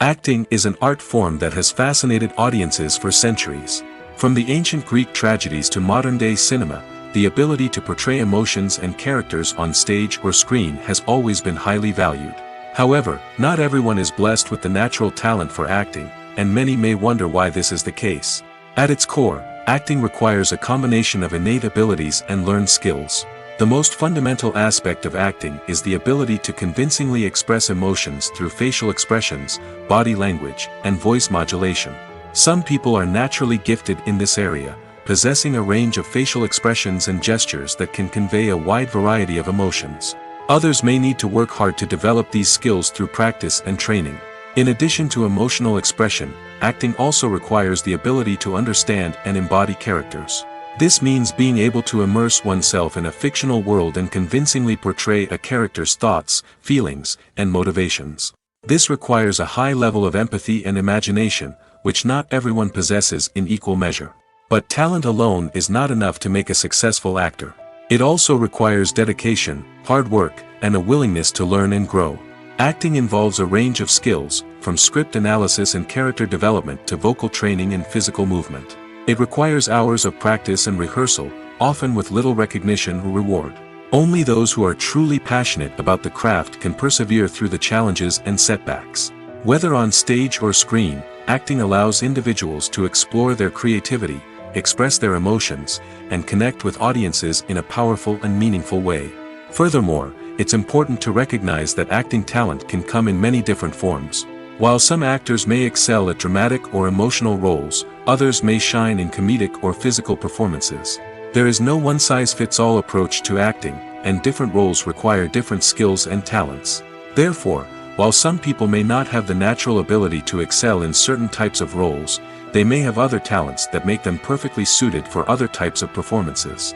Acting is an art form that has fascinated audiences for centuries. From the ancient Greek tragedies to modern-day cinema, the ability to portray emotions and characters on stage or screen has always been highly valued. However, not everyone is blessed with the natural talent for acting, and many may wonder why this is the case. At its core, acting requires a combination of innate abilities and learned skills. The most fundamental aspect of acting is the ability to convincingly express emotions through facial expressions, body language, and voice modulation. Some people are naturally gifted in this area, possessing a range of facial expressions and gestures that can convey a wide variety of emotions. Others may need to work hard to develop these skills through practice and training. In addition to emotional expression, acting also requires the ability to understand and embody characters. This means being able to immerse oneself in a fictional world and convincingly portray a character's thoughts, feelings, and motivations. This requires a high level of empathy and imagination, which not everyone possesses in equal measure. But talent alone is not enough to make a successful actor. It also requires dedication, hard work, and a willingness to learn and grow. Acting involves a range of skills, from script analysis and character development to vocal training and physical movement. It requires hours of practice and rehearsal, often with little recognition or reward. Only those who are truly passionate about the craft can persevere through the challenges and setbacks. Whether on stage or screen, acting allows individuals to explore their creativity, express their emotions, and connect with audiences in a powerful and meaningful way. Furthermore, it's important to recognize that acting talent can come in many different forms. While some actors may excel at dramatic or emotional roles, others may shine in comedic or physical performances. There is no one-size-fits-all approach to acting, and different roles require different skills and talents. Therefore, while some people may not have the natural ability to excel in certain types of roles, they may have other talents that make them perfectly suited for other types of performances.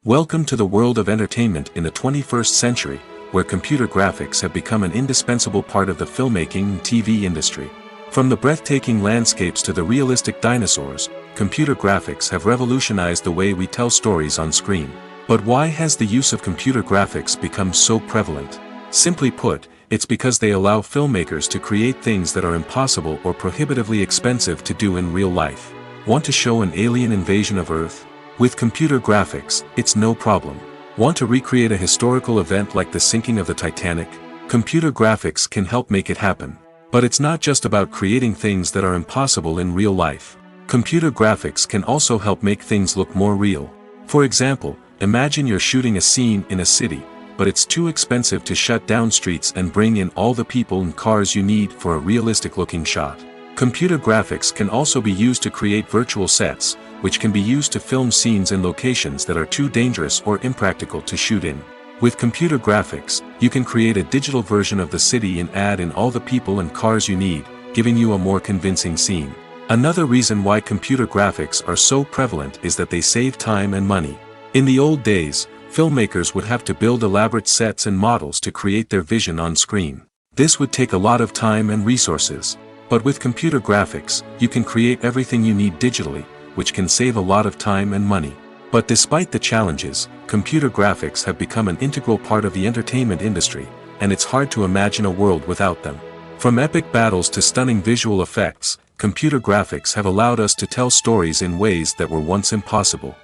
Welcome to the world of entertainment in the 21st century, where computer graphics have become an indispensable part of the filmmaking and TV industry. From the breathtaking landscapes to the realistic dinosaurs, computer graphics have revolutionized the way we tell stories on screen. But why has the use of computer graphics become so prevalent? Simply put, it's because they allow filmmakers to create things that are impossible or prohibitively expensive to do in real life. Want to show an alien invasion of Earth? With computer graphics, it's no problem. Want to recreate a historical event like the sinking of the Titanic? Computer graphics can help make it happen. But it's not just about creating things that are impossible in real life. Computer graphics can also help make things look more real. For example, imagine you're shooting a scene in a city, but it's too expensive to shut down streets and bring in all the people and cars you need for a realistic-looking shot. Computer graphics can also be used to create virtual sets, which can be used to film scenes in locations that are too dangerous or impractical to shoot in. With computer graphics, you can create a digital version of the city and add in all the people and cars you need, giving you a more convincing scene. Another reason why computer graphics are so prevalent is that they save time and money. In the old days, filmmakers would have to build elaborate sets and models to create their vision on screen. This would take a lot of time and resources. But with computer graphics, you can create everything you need digitally, which can save a lot of time and money. But despite the challenges, computer graphics have become an integral part of the entertainment industry, and it's hard to imagine a world without them. From epic battles to stunning visual effects, computer graphics have allowed us to tell stories in ways that were once impossible.